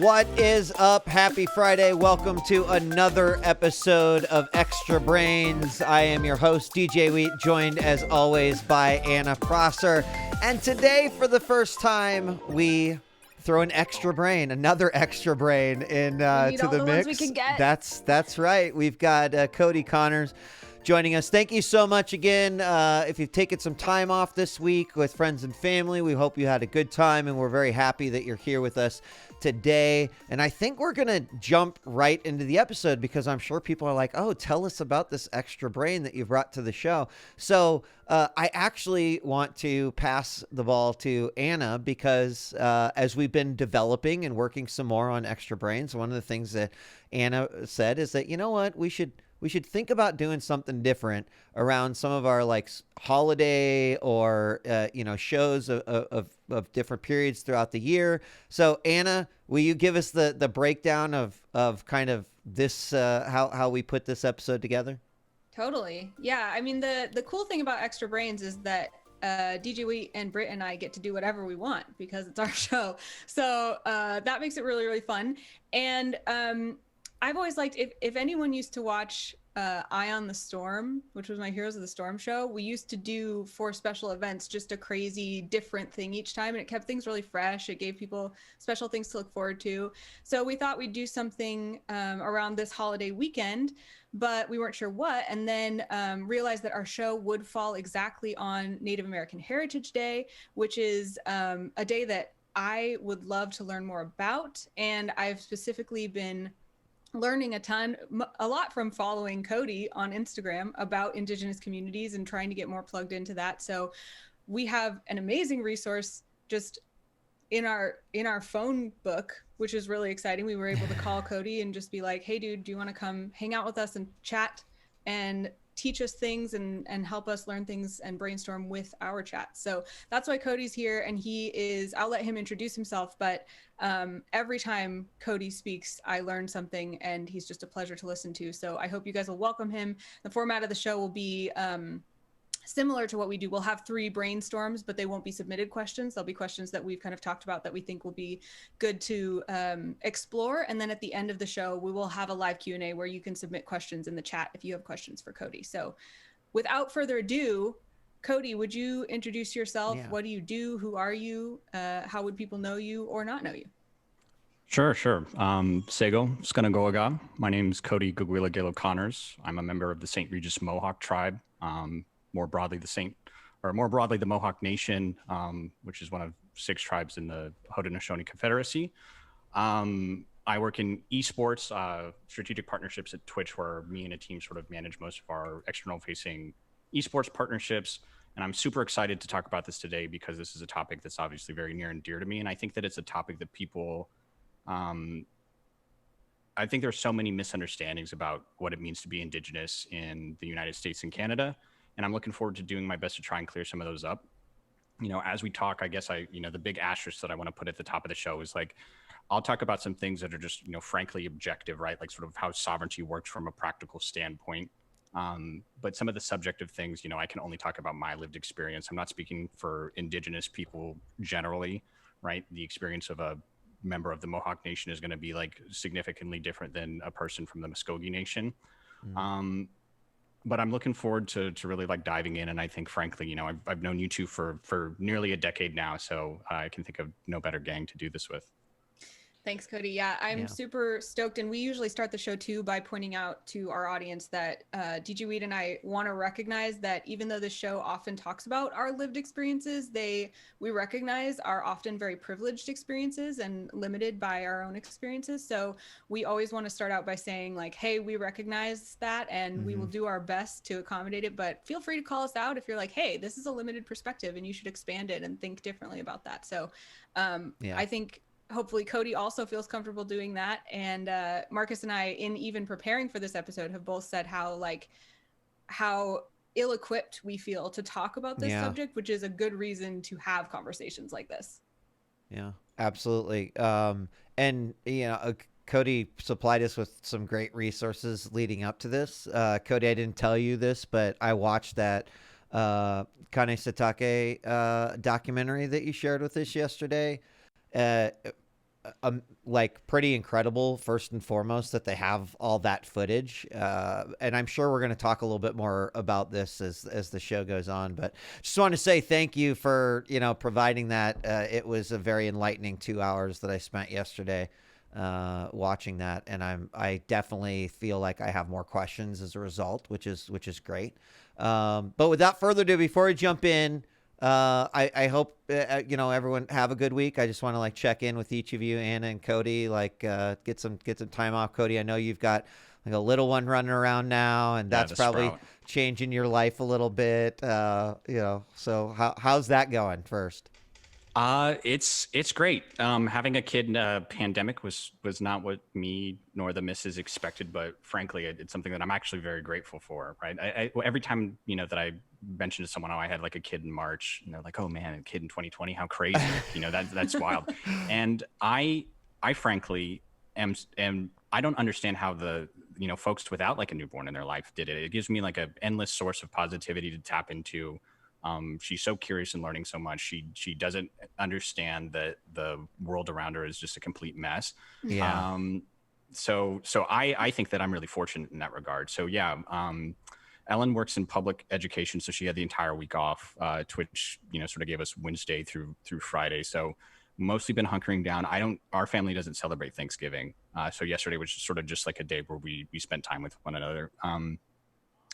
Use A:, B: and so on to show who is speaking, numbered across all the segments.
A: What is up? Happy Friday. Welcome to another episode of Extra Brains. I am your host, djWHEAT, joined as always by Anna Prosser. And today, for the first time, we throw an extra brain, another extra brain in to the mix.
B: We can get.
A: That's right. We've got Cody Connors joining us. Thank you so much again. If you've taken some time off this week with friends and family, we hope you had a good time, and we're very happy that you're here with us today. And I think we're gonna jump right into the episode because I'm sure people are like, oh, tell us about this extra brain that you brought to the show. So I actually want to pass the ball to Anna because as we've been developing and working some more on extra brains, one of the things that Anna said is that, you know what, we should think about doing something different around some of our like holiday or, shows of different periods throughout the year. So Anna, will you give us the breakdown of kind of this, how we put this episode together?
B: Totally. Yeah. I mean, the cool thing about Extra Brains is that djWHEAT and Brit and I get to do whatever we want because it's our show. So that makes it really, really fun. And I've always liked, if anyone used to watch Eye on the Storm, which was my Heroes of the Storm show, we used to do for special events just a crazy different thing each time, and it kept things really fresh. It gave people special things to look forward to. So we thought we'd do something around this holiday weekend, but we weren't sure what, and then realized that our show would fall exactly on Native American Heritage Day, which is a day that I would love to learn more about, and I've specifically been learning a lot from following Cody on Instagram about Indigenous communities and trying to get more plugged into that. So we have an amazing resource just in our phone book, which is really exciting. We were able to call Cody and just be like, hey dude, do you want to come hang out with us and chat and teach us things and help us learn things and brainstorm with our chat? So that's why Cody's here, and I'll let him introduce himself, but every time Cody speaks, I learn something, and he's just a pleasure to listen to. So I hope you guys will welcome him. The format of the show will be similar to what we do. We'll have 3 brainstorms, but they won't be submitted questions. They'll be questions that we've kind of talked about that we think will be good to explore. And then at the end of the show, we will have a live Q&A where you can submit questions in the chat if you have questions for Cody. So without further ado, Cody, would you introduce yourself? Yeah. What do you do? Who are you? How would people know you or not know you?
C: Sure. Sego, Skunagoaga. My name's Cody Guguila Galo Connors. I'm a member of the St. Regis Mohawk tribe. More broadly, the Mohawk Nation, which is one of 6 tribes in the Haudenosaunee Confederacy. I work in esports, strategic partnerships at Twitch, where me and a team sort of manage most of our external-facing esports partnerships. And I'm super excited to talk about this today because this is a topic that's obviously very near and dear to me. And I think that it's a topic that people, I think there's so many misunderstandings about what it means to be Indigenous in the United States and Canada. And I'm looking forward to doing my best to try and clear some of those up. You know, as we talk, I guess the big asterisk that I want to put at the top of the show is like, I'll talk about some things that are just, frankly objective, right? Like sort of how sovereignty works from a practical standpoint. But some of the subjective things, I can only talk about my lived experience. I'm not speaking for Indigenous people generally, right? The experience of a member of the Mohawk Nation is going to be like significantly different than a person from the Muskogee Nation. Mm-hmm. But I'm looking forward to really like diving in. And I think, frankly, I've known you two for nearly a decade now. So I can think of no better gang to do this with.
B: Thanks, Cody. Yeah, I'm super stoked. And we usually start the show, too, by pointing out to our audience that djWHEAT and I want to recognize that even though the show often talks about our lived experiences, we recognize are often very privileged experiences and limited by our own experiences. So we always want to start out by saying, like, hey, we recognize that and we will do our best to accommodate it. But feel free to call us out if you're like, hey, this is a limited perspective and you should expand it and think differently about that. So I think hopefully Cody also feels comfortable doing that. And Marcus and I, in even preparing for this episode, have both said how ill-equipped we feel to talk about this
A: Yeah.
B: subject, which is a good reason to have conversations like this.
A: Yeah, absolutely. And Cody supplied us with some great resources leading up to this. Cody, I didn't tell you this, but I watched that Kanehsatake documentary that you shared with us yesterday. Uh, like pretty incredible, first and foremost, that they have all that footage. And I'm sure we're going to talk a little bit more about this as the show goes on, but just want to say thank you for, providing that. It was a very enlightening 2 hours that I spent yesterday watching that. And I definitely feel like I have more questions as a result, which is great. But without further ado, before we jump in, I hope everyone have a good week. I just want to check in with each of you, Anna and Cody. Get some time off. Cody, I know you've got a little one running around now, and that's probably changing your life a little bit. So how's that going first?
C: It's great. Having a kid in a pandemic was not what me nor the missus expected, but frankly, it's something that I'm actually very grateful for. Right. I every time that I mention to someone, I had a kid in March, and they're like, "Oh man, a kid in 2020, how crazy!" That's wild. And I frankly am I don't understand how the folks without a newborn in their life did it. It gives me an endless source of positivity to tap into. She's so curious and learning so much. She doesn't understand that the world around her is just a complete mess.
A: Yeah.
C: So I think that I'm really fortunate in that regard. So yeah, Ellen works in public education, so she had the entire week off. Twitch, sort of gave us Wednesday through Friday. So mostly been hunkering down. Our family doesn't celebrate Thanksgiving. So yesterday was sort of just a day where we spent time with one another.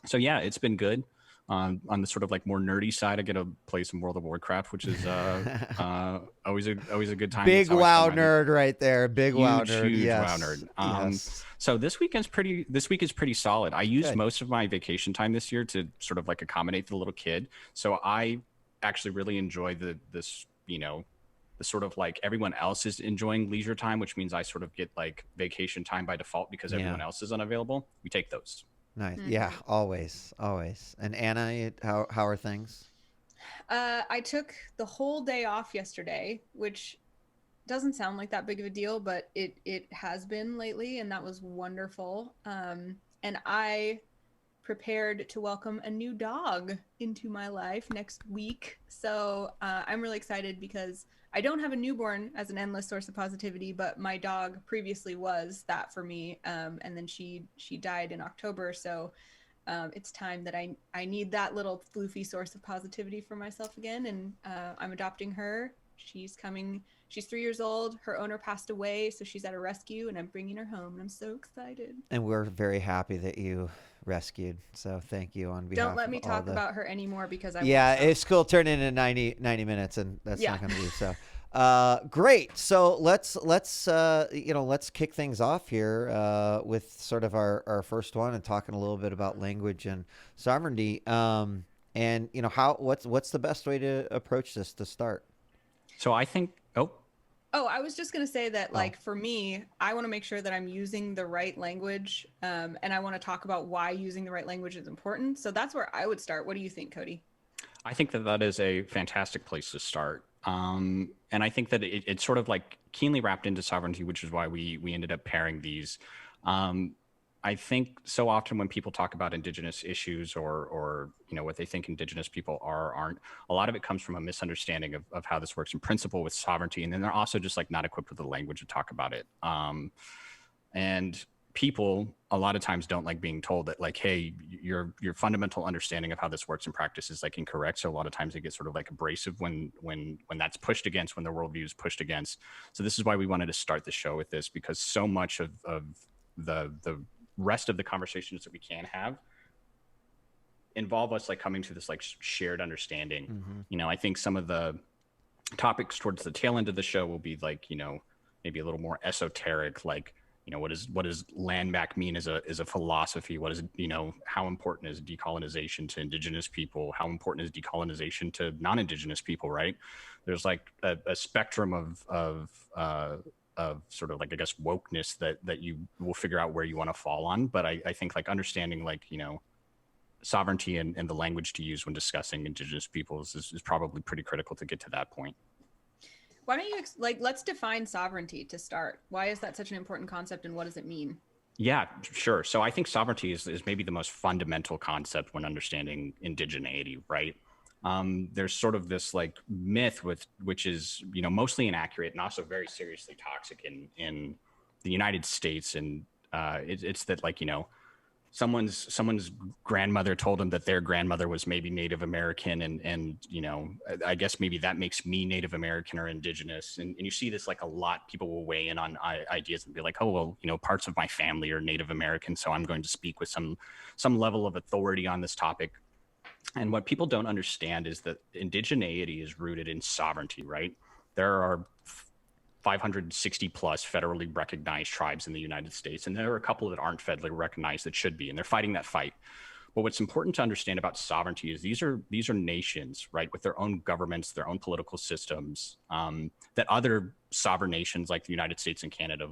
C: So yeah, it's been good. On the sort of more nerdy side, I get to play some World of Warcraft, which is always a good time.
A: Big WoW nerd right there. Big WoW nerd.
C: Huge
A: yes.
C: WoW nerd.
A: Yes.
C: So this week is pretty solid. I used most of my vacation time this year to sort of accommodate the little kid. So I actually really enjoy the sort of everyone else is enjoying leisure time, which means I sort of get vacation time by default because everyone else is unavailable. We take those.
A: Nice. Mm-hmm. Yeah, always. And Anna, how are things?
B: I took the whole day off yesterday, which doesn't sound like that big of a deal, but it has been lately, and that was wonderful. And I prepared to welcome a new dog into my life next week. So I'm really excited because I don't have a newborn as an endless source of positivity, but my dog previously was that for me. And then she died in October. So it's time that I need that little floofy source of positivity for myself again. And I'm adopting her. She's coming. She's 3 years old. Her owner passed away, so she's at a rescue, and I'm bringing her home. And I'm so excited.
A: And we're very happy that you rescued. So thank you on behalf.
B: Don't let me talk about her anymore because
A: it's cool. Turn into 90 minutes, and that's not going to be so. Great. So let's kick things off here with sort of our first one and talking a little bit about language and sovereignty. And what's the best way to approach this to start?
C: So I think.
B: Oh, I was just going to say that, for me, I want to make sure that I'm using the right language, and I want to talk about why using the right language is important. So that's where I would start. What do you think, Cody?
C: I think that is a fantastic place to start. And I think that it's sort of keenly wrapped into sovereignty, which is why we ended up pairing these. I think so often when people talk about Indigenous issues or what they think Indigenous people are or aren't, a lot of it comes from a misunderstanding of how this works in principle with sovereignty. And then they're also just not equipped with the language to talk about it. And people a lot of times don't like being told that hey, your fundamental understanding of how this works in practice is incorrect. So a lot of times they get sort of abrasive when that's pushed against, when their worldview is pushed against. So this is why we wanted to start the show with this, because so much of the rest of the conversations that we can have involve us coming to this shared understanding. Mm-hmm. I think some of the topics towards the tail end of the show will be maybe a little more esoteric, what does land back mean as a philosophy? What is how important is decolonization to Indigenous people? How important is decolonization to non-Indigenous people? Right? There's a spectrum of sort of I guess wokeness that you will figure out where you want to fall on. But I think understanding sovereignty and the language to use when discussing Indigenous peoples is probably pretty critical to get to that point.
B: Why don't you let's define sovereignty to start. Why is that such an important concept, and what does it mean?
C: Yeah, sure. So I think sovereignty is maybe the most fundamental concept when understanding indigeneity, right? There's sort of this like myth which is, you know, mostly inaccurate and also very seriously toxic in the United States. And it's that, like, you know, someone's grandmother told them that their grandmother was maybe Native American, and you know, I guess maybe that makes me Native American or Indigenous, and you see this like a lot. People will weigh in on ideas and be like, oh well, you know, parts of my family are Native American, so I'm going to speak with some level of authority on this topic. And what people don't understand is that indigeneity is rooted in sovereignty, right? There are 560 plus federally recognized tribes in the United States, and there are a couple that aren't federally recognized that should be, and they're fighting that fight. But what's important to understand about sovereignty is these are nations, right, with their own governments, their own political systems, that other sovereign nations like the United States and Canada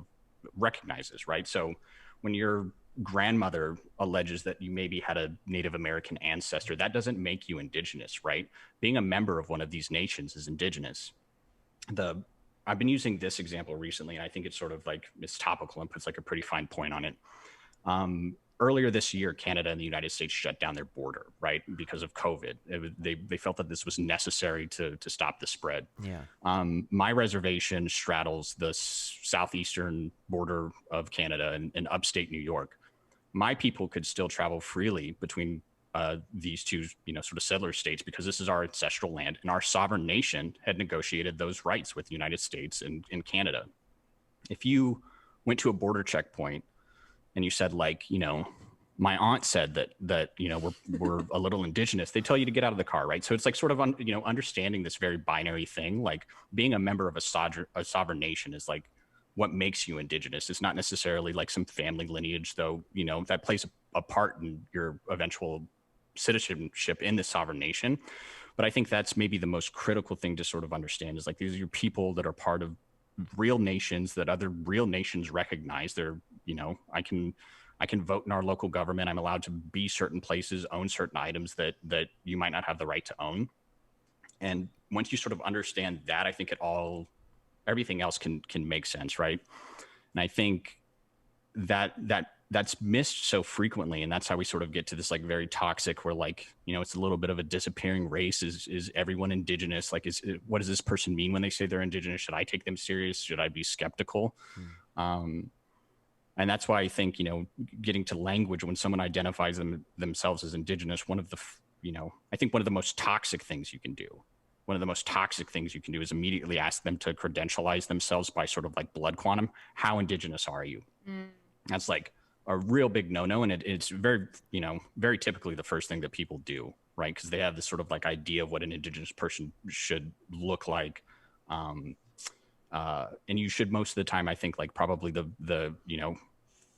C: recognizes, right? So when your grandmother alleges that you maybe had a Native American ancestor, that doesn't make you Indigenous, right? Being a member of one of these nations is Indigenous. I've been using this example recently, and I think it's sort of like it's topical and puts like a pretty fine point on it. Earlier this year, Canada and the United States shut down their border, right, because of COVID. They felt that this was necessary to stop the spread.
A: Yeah.
C: My reservation straddles the southeastern border of Canada and upstate New York. My people could still travel freely between these two, you know, sort of settler states, because this is our ancestral land, and our sovereign nation had negotiated those rights with the United States and Canada. If you went to a border checkpoint and you said, like, you know, my aunt said that you know, we're a little Indigenous, they tell you to get out of the car, right? So it's like sort of you know, understanding this very binary thing, like being a member of a sovereign nation is like what makes you Indigenous. It's not necessarily like some family lineage, though, you know, that plays a part in your eventual citizenship in the sovereign nation. But I think that's maybe the most critical thing to sort of understand is like these are your people that are part of real nations that other real nations recognize. They're, you know, I can vote in our local government. I'm allowed to be certain places, own certain items that you might not have the right to own. And once you sort of understand that, I think everything else can make sense, right? And I think that's missed so frequently, and that's how we sort of get to this like very toxic, where like, you know, it's a little bit of a disappearing race. Is everyone Indigenous? Like, what does this person mean when they say they're Indigenous? Should I take them serious? Should I be skeptical? And that's why I think, you know, getting to language, when someone identifies themselves as Indigenous, I think one of the most toxic things you can do. One of the most toxic things you can do is immediately ask them to credentialize themselves by sort of like blood quantum. How Indigenous are you? That's like a real big no-no. And it's very, you know, very typically the first thing that people do, right? Because they have this sort of like idea of what an Indigenous person should look like. And you should, most of the time, I think, like probably the you know,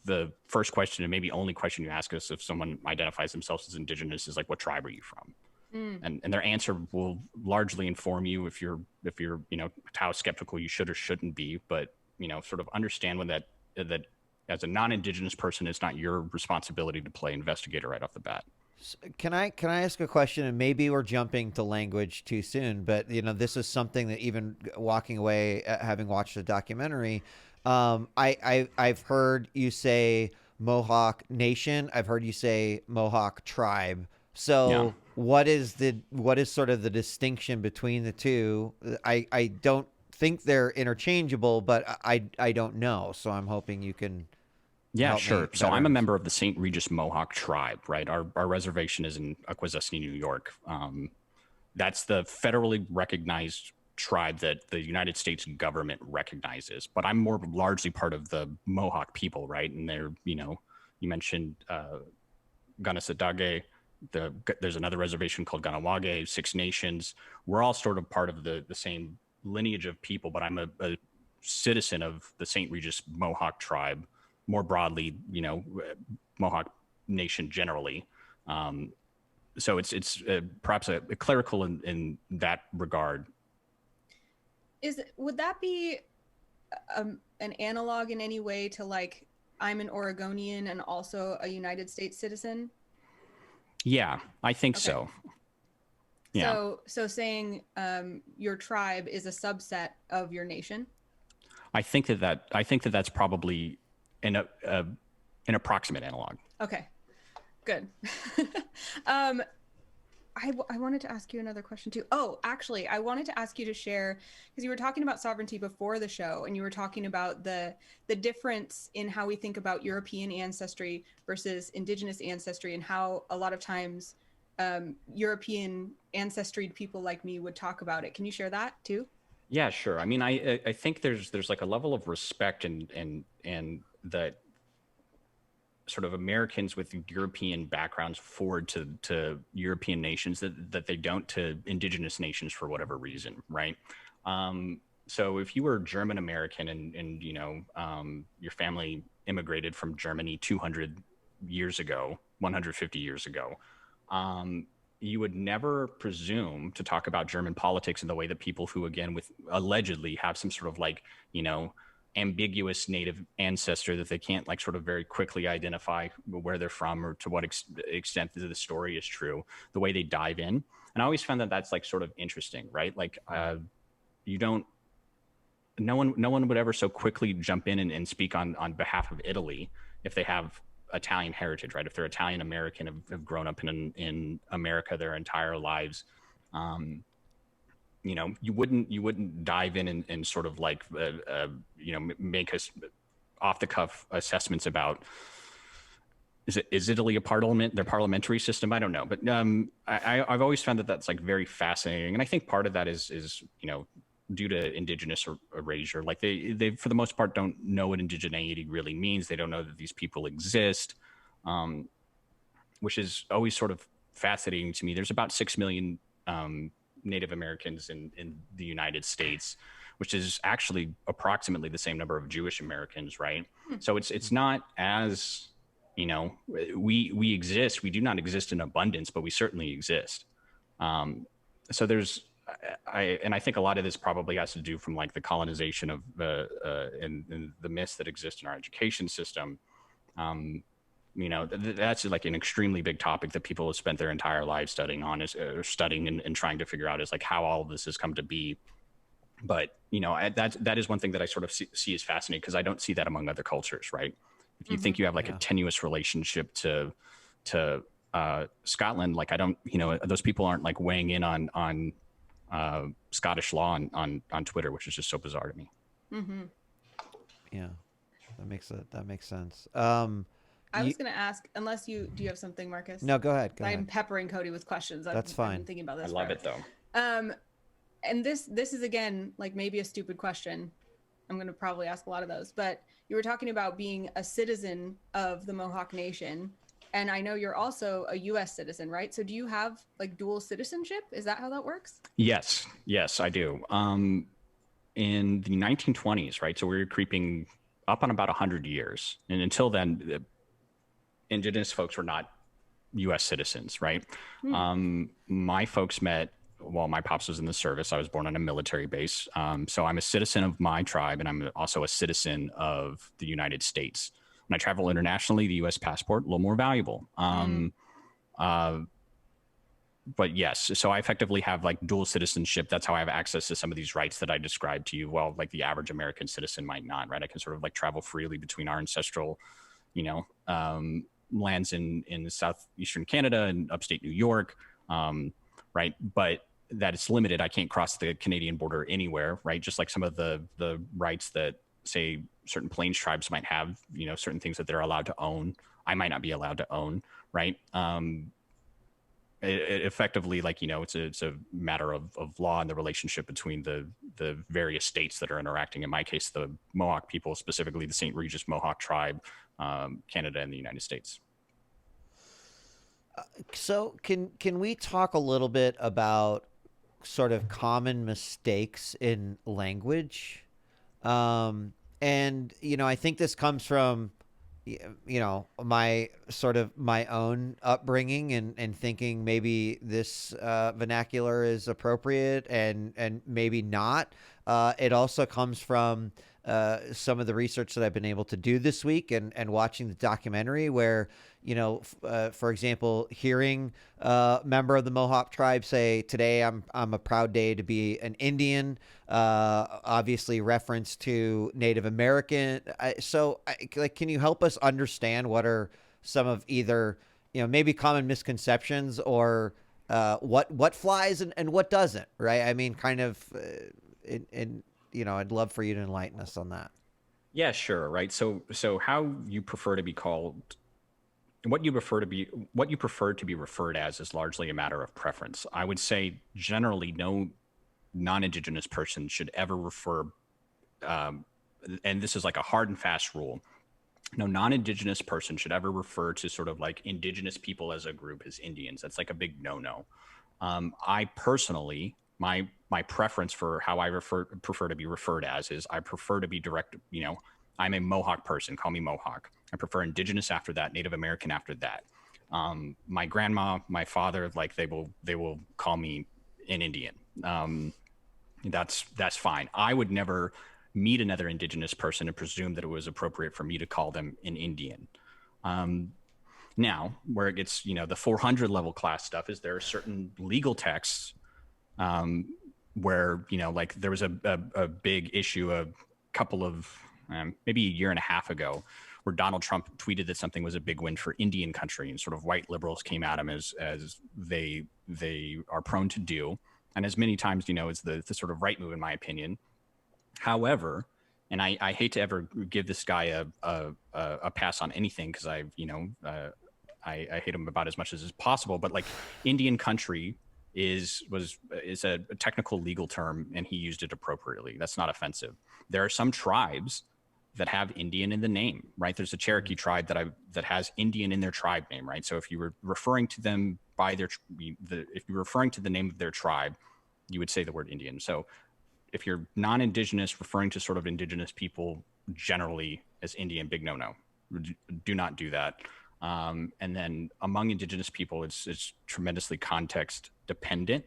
C: the first question and maybe only question you ask us if someone identifies themselves as Indigenous is like, what tribe are you from? And their answer will largely inform you if you're, you know, how skeptical you should or shouldn't be. But, you know, sort of understand when that as a non-Indigenous person, it's not your responsibility to play investigator right off the bat.
A: Can I ask a question? And maybe we're jumping to language too soon, but you know, this is something that even walking away, having watched the documentary, I've heard you say Mohawk Nation. I've heard you say Mohawk tribe. So
C: Yeah.
A: what is sort of the distinction between the two? I don't think they're interchangeable, but I don't know. So I'm hoping you can.
C: Yeah, sure. So I'm a member of the St. Regis Mohawk tribe, right? Our reservation is in Akwesasne, New York. That's the federally recognized tribe that the United States government recognizes. But I'm more largely part of the Mohawk people, right? And they're, you know, you mentioned Kanehsatake. There's another reservation called Ganawage, Six Nations. We're all sort of part of the same lineage of people, but I'm a citizen of the St. Regis Mohawk tribe. More broadly, you know, Mohawk Nation generally. So it's perhaps a clerical in that regard.
B: Would that be an analog in any way to like, I'm an Oregonian and also a United States citizen?
C: Yeah, I think
B: Okay.
C: so. Yeah.
B: So saying your tribe is a subset of your nation.
C: I think that that's probably an approximate analog.
B: Okay, good. um, I wanted to ask you another question too. Oh, actually, I wanted to ask you to share, because you were talking about sovereignty before the show, and you were talking about the difference in how we think about European ancestry versus Indigenous ancestry, and how a lot of times European ancestry people like me would talk about it. Can you share that too?
C: Yeah, sure. I mean, I think there's like a level of respect and that sort of Americans with European backgrounds forward to European nations that they don't to Indigenous nations for whatever reason, right? So if you were German American and your family immigrated from Germany 200 years ago, 150 years ago, you would never presume to talk about German politics in the way that people who, again, with allegedly have some sort of like, ambiguous native ancestor that they can't like sort of very quickly identify where they're from or to what extent the story is true, the way they dive in. And I always found that that's like sort of interesting, right? Like you don't, no one would ever so quickly jump in and speak on behalf of Italy if they have Italian heritage, right? If they're Italian American, have grown up in America their entire lives, you wouldn't dive in and sort of like make us off the cuff assessments about is Italy their parliamentary system? I don't know, but I've always found that that's like very fascinating, and I think part of that is due to Indigenous erasure. Like they for the most part don't know what Indigeneity really means. They don't know that these people exist, which is always sort of fascinating to me. There's about 6 million Native Americans in the United States, which is actually approximately the same number of Jewish Americans, right? So it's not as, we exist. We do not exist in abundance, but we certainly exist. So there's, I think a lot of this probably has to do from like the colonization of and the myths that exist in our education system. That's like an extremely big topic that people have spent their entire lives studying and trying to figure out is like how all of this has come to be. But that is one thing that I sort of see as fascinating, because I don't see that among other cultures, right? If you think you have like a tenuous relationship to Scotland, like I don't, those people aren't like weighing in on Scottish law on Twitter, which is just so bizarre to me.
B: Mm-hmm.
A: Yeah, that makes sense.
B: I was going to ask, unless do you have something, Marcus?
A: No, go ahead.
B: I'm peppering Cody with questions.
A: That's fine.
B: I've been thinking about this.
C: I love it though.
B: And this is again, like maybe a stupid question. I'm going to probably ask a lot of those, but you were talking about being a citizen of the Mohawk Nation. And I know you're also a U.S. citizen, right? So do you have like dual citizenship? Is that how that works?
C: Yes, I do. In the 1920s, right? So we were creeping up on about 100 years. And until then, Indigenous folks were not U.S. citizens, right? My folks met while my pops was in the service. I was born on a military base. So I'm a citizen of my tribe, and I'm also a citizen of the United States. When I travel internationally, the U.S. passport, a little more valuable. But yes, so I effectively have like dual citizenship. That's how I have access to some of these rights that I described to you. Well, like the average American citizen might not, right? I can sort of like travel freely between our ancestral, lands in southeastern Canada and upstate New York, right? But that it's limited. I can't cross the Canadian border anywhere, right? Just like some of the rights that, say, certain Plains tribes might have, certain things that they're allowed to own, I might not be allowed to own, right? It effectively, like, it's a matter of law and the relationship between the various states that are interacting. In my case, the Mohawk people, specifically the St. Regis Mohawk tribe, Canada and the United States.
A: So can we talk a little bit about sort of common mistakes in language? And, I think this comes from, my own upbringing and thinking maybe this vernacular is appropriate and maybe not. It also comes from some of the research that I've been able to do this week and watching the documentary where, for example, hearing a member of the Mohawk tribe say, today I'm a proud day to be an Indian, obviously reference to Native American. Can you help us understand what are some of either, maybe common misconceptions or what flies and what doesn't, right? I mean, kind of I'd love for you to enlighten us on that.
C: Yeah, sure. Right. So how you prefer to be called, what you prefer to be referred as is largely a matter of preference. I would say generally no non-Indigenous person should ever refer, and this is like a hard and fast rule, no non-Indigenous person should ever refer to sort of like Indigenous people as a group as Indians. That's like a big no-no. I personally, my preference for how I prefer to be referred as is I prefer to be direct. I'm a Mohawk person. Call me Mohawk. I prefer Indigenous after that, Native American after that. My grandma, my father, like they will call me an Indian. That's fine. I would never meet another Indigenous person and presume that it was appropriate for me to call them an Indian. Now, where it gets, the 400 level class stuff is there are certain legal texts where, like there was a big issue a couple of, maybe a year and a half ago, where Donald Trump tweeted that something was a big win for Indian country, and sort of white liberals came at him as they are prone to do. And as many times, is the sort of right move, in my opinion. However, and I hate to ever give this guy a pass on anything because I hate him about as much as is possible. But like Indian country is a technical legal term, and he used it appropriately. That's not offensive. There are some tribes that have Indian in the name, right? There's a Cherokee tribe that has Indian in their tribe name, right? So if you were referring to them by if you're referring to the name of their tribe, you would say the word Indian. So if you're non-Indigenous, referring to sort of Indigenous people generally as Indian, big no-no. Do not do that. And then among Indigenous people, it's tremendously context dependent.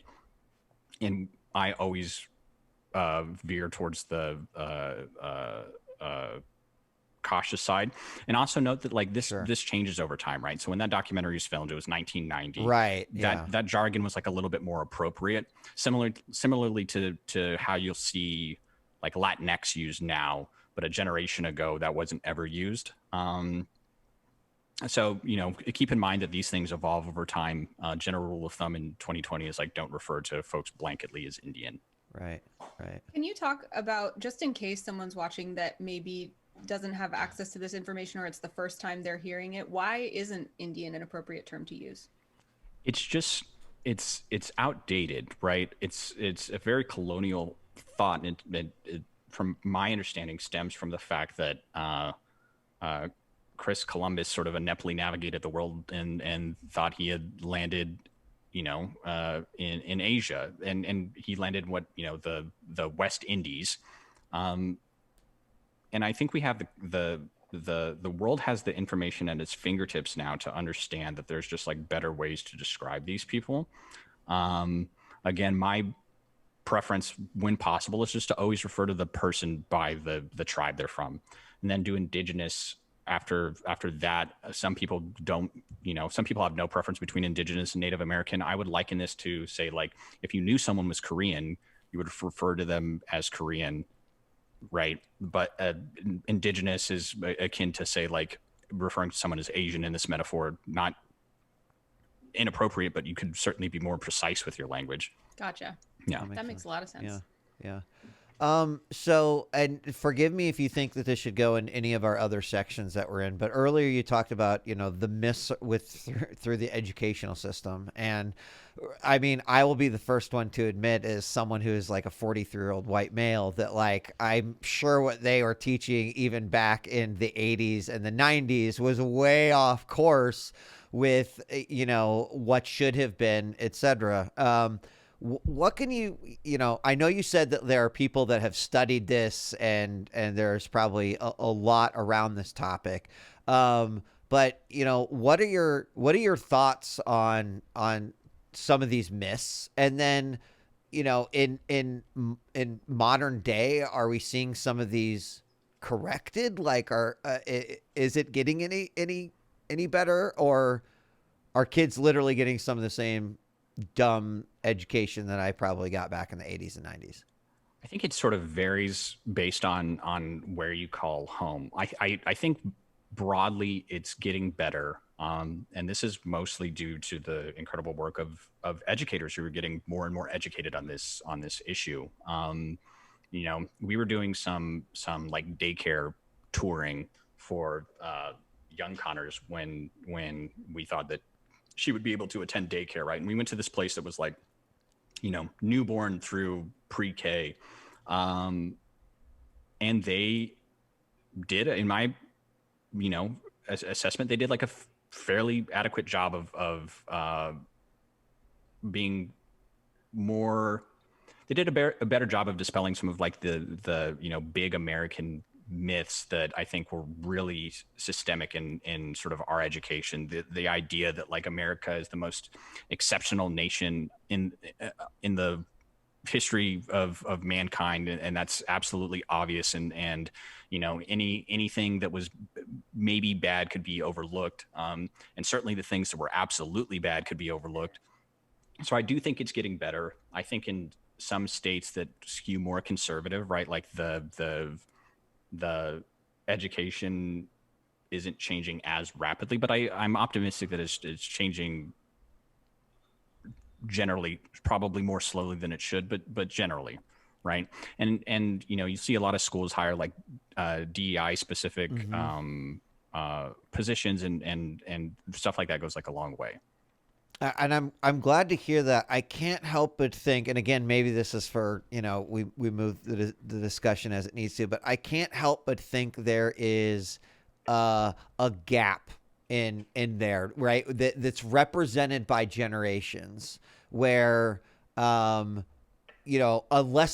C: And I always veer towards the cautious side. And also note that like this changes over time, right? So when that documentary was filmed, it was 1990.
A: Right. Yeah.
C: That jargon was like a little bit more appropriate. Similarly to how you'll see like Latinx used now, but a generation ago that wasn't ever used. So, keep in mind that these things evolve over time. General rule of thumb in 2020 is like, don't refer to folks blanketly as Indian.
A: Right.
B: Can you talk about, just in case someone's watching that maybe doesn't have access to this information or it's the first time they're hearing it, why isn't Indian an appropriate term to use?
C: It's just, it's outdated, right? It's a very colonial thought. And it, from my understanding, stems from the fact that Chris Columbus sort of ineptly navigated the world and thought he had landed, in Asia, and he landed the West Indies, and I think we have the world has the information at its fingertips now to understand that there's just like better ways to describe these people. Again, my preference, when possible, is just to always refer to the person by the tribe they're from, and then do Indigenous after that. Some people don't, some people have no preference between Indigenous and Native American. I would liken this to say, like, if you knew someone was Korean, you would refer to them as Korean, right? But Indigenous is akin to, say, like, referring to someone as Asian in this metaphor. Not inappropriate, but you could certainly be more precise with your language.
B: Gotcha.
C: Yeah.
B: That makes a lot of sense.
A: Yeah. So, and forgive me if you think that this should go in any of our other sections that we're in, but earlier you talked about, the myths through the educational system. And I mean, I will be the first one to admit, as someone who is like a 43-year-old white male, that like, I'm sure what they were teaching even back in the 80s and the 90s was way off course with, what should have been, etc. What can I know you said that there are people that have studied this and there's probably a lot around this topic. But what are your thoughts on some of these myths? And then, in modern day, are we seeing some of these corrected? Like, is it getting any better, or are kids literally getting some of the same dumb education that I probably got back in the 80s and 90s?
C: I think it sort of varies based on where you call home. I think broadly it's getting better, and this is mostly due to the incredible work of educators who are getting more and more educated on this issue. We were doing some like daycare touring for young Connors when we thought that she would be able to attend daycare, right? And we went to this place that was like, newborn through pre-K. And they did, in my, assessment, they did like a fairly adequate job of being more, they did a better job of dispelling some of like the big American myths that I think were really systemic in sort of our education. The idea that like America is the most exceptional nation in the history of mankind, and that's absolutely obvious. And anything that was maybe bad could be overlooked, and certainly the things that were absolutely bad could be overlooked. So I do think it's getting better. I think in some states that skew more conservative, right, like the education isn't changing as rapidly, but I'm optimistic that it's changing generally, probably more slowly than it should, but generally, right? And you see a lot of schools hire like DEI specific positions, and stuff like that goes like a long way.
A: And I'm glad to hear that. I can't help but think, and again, maybe this is for, we move the discussion as it needs to, but I can't help but think there is a gap in there, right? That's represented by generations where, unless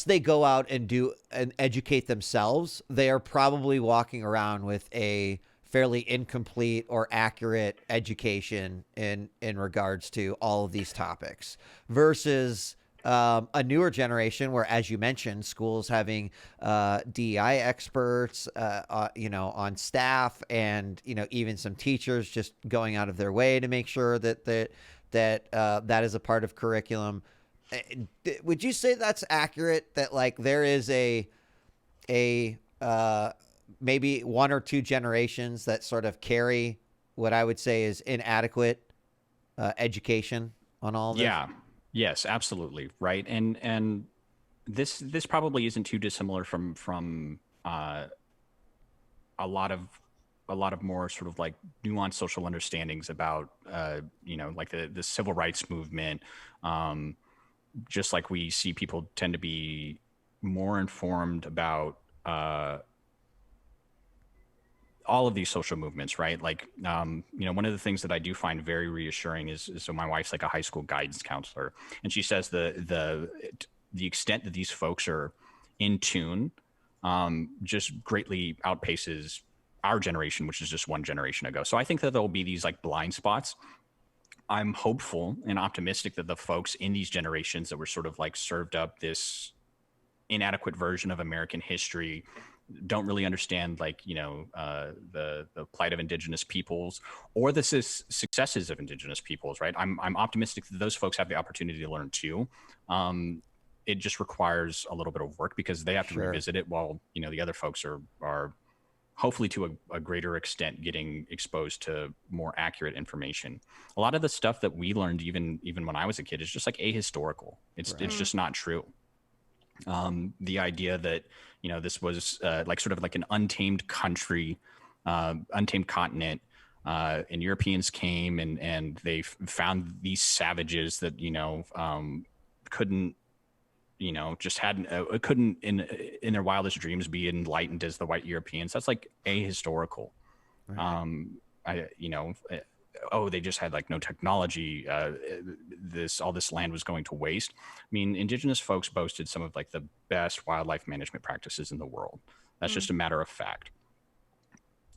A: they go out and do and educate themselves, they are probably walking around with a fairly incomplete or accurate education in regards to all of these topics, versus a newer generation where, as you mentioned, schools having DEI experts, on staff, and even some teachers just going out of their way to make sure that that is a part of curriculum. Would you say that's accurate? That like there is a maybe one or two generations that sort of carry what I would say is inadequate education on all this?
C: Yeah. Yes, absolutely. Right. And this probably isn't too dissimilar from a lot of more sort of like nuanced social understandings about, like the civil rights movement. Just like we see people tend to be more informed about all of these social movements, right? Like, one of the things that I do find very reassuring is so my wife's like a high school guidance counselor, and she says the extent that these folks are in tune just greatly outpaces our generation, which is just one generation ago. So I think that there'll be these like blind spots. I'm hopeful and optimistic that the folks in these generations that were sort of like served up this inadequate version of American history don't really understand like the plight of Indigenous peoples or the successes of Indigenous peoples, right? I'm optimistic that those folks have the opportunity to learn too. It just requires a little bit of work because they have to revisit it, while the other folks are hopefully to a greater extent getting exposed to more accurate information. A lot of the stuff that we learned even when I was a kid is just like ahistorical. It's just not true. The idea that this was like sort of like an untamed country, untamed continent, and Europeans came and they found these savages that couldn't just couldn't in their wildest dreams be enlightened as the white Europeans. That's like ahistorical. Right. They just had like no technology. All this land was going to waste. I mean, Indigenous folks boasted some of like the best wildlife management practices in the world. That's just a matter of fact.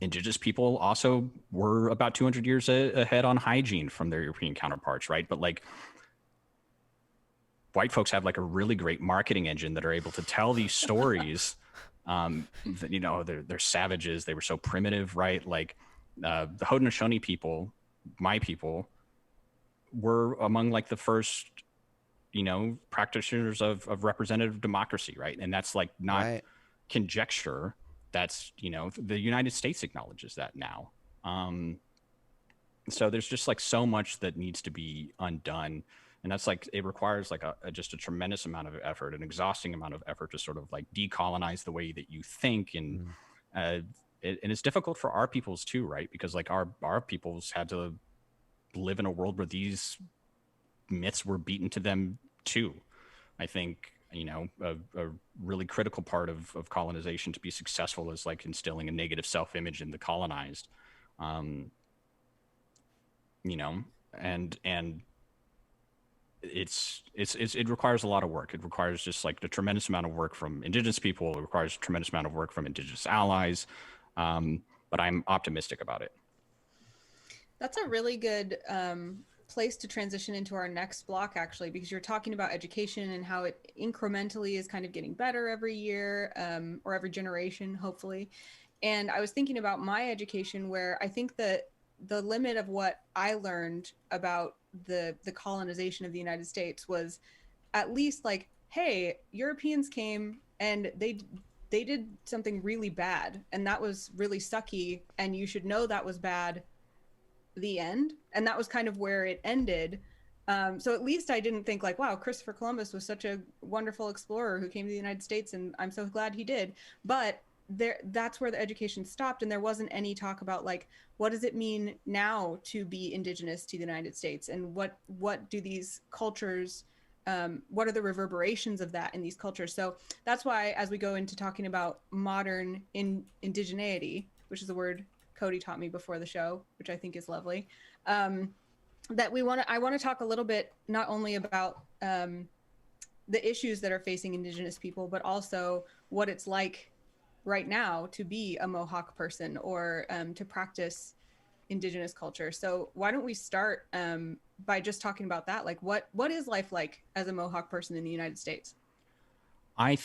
C: Indigenous people also were about 200 years ahead on hygiene from their European counterparts, right? But like white folks have like a really great marketing engine that are able to tell these stories They're savages. They were so primitive, right? Like the Haudenosaunee people, my people, were among like the first, practitioners of representative democracy, right? And that's like not
A: Right.
C: conjecture. That's, the United States acknowledges that now. So there's just like so much that needs to be undone. And that's like, it requires like just a tremendous amount of effort, an exhausting amount of effort to sort of like decolonize the way that you think. And, and it's difficult for our peoples too, right? Because like our peoples had to live in a world where these myths were beaten to them too. I think, a really critical part of colonization to be successful is like instilling a negative self-image in the colonized. And it requires a lot of work. It requires just like a tremendous amount of work from Indigenous people. It requires a tremendous amount of work from Indigenous allies. But I'm optimistic about it.
B: That's a really good place to transition into our next block, actually, because you're talking about education and how it incrementally is kind of getting better every year, or every generation, hopefully. And I was thinking about my education, where I think that the limit of what I learned about the colonization of the United States was at least like, hey, Europeans came and they did something really bad, and that was really sucky, and you should know that was bad. The end. And that was kind of where it ended. So at least I didn't think like, wow, Christopher Columbus was such a wonderful explorer who came to the United States, and I'm so glad he did. But that's where the education stopped, and there wasn't any talk about like, what does it mean now to be Indigenous to the United States, and what do these cultures, what are the reverberations of that in these cultures? So that's why, as we go into talking about modern indigeneity, which is a word Cody taught me before the show, which I think is lovely, that I want to talk a little bit not only about the issues that are facing Indigenous people, but also what it's like right now to be a Mohawk person, or to practice Indigenous culture. So why don't we start by just talking about that? Like, what is life like as a Mohawk person in the United States?
C: I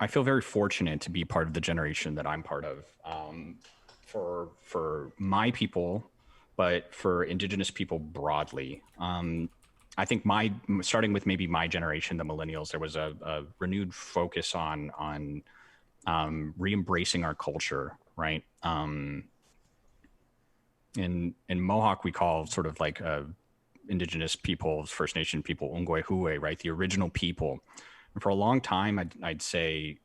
C: feel very fortunate to be part of the generation that I'm part of. For my people, but for Indigenous people broadly. I think starting with maybe my generation, the millennials, there was a renewed focus on re-embracing our culture, right? In Mohawk, we call sort of like Indigenous peoples, First Nation people, Ungwe, right? The original people. And for a long time, I'd say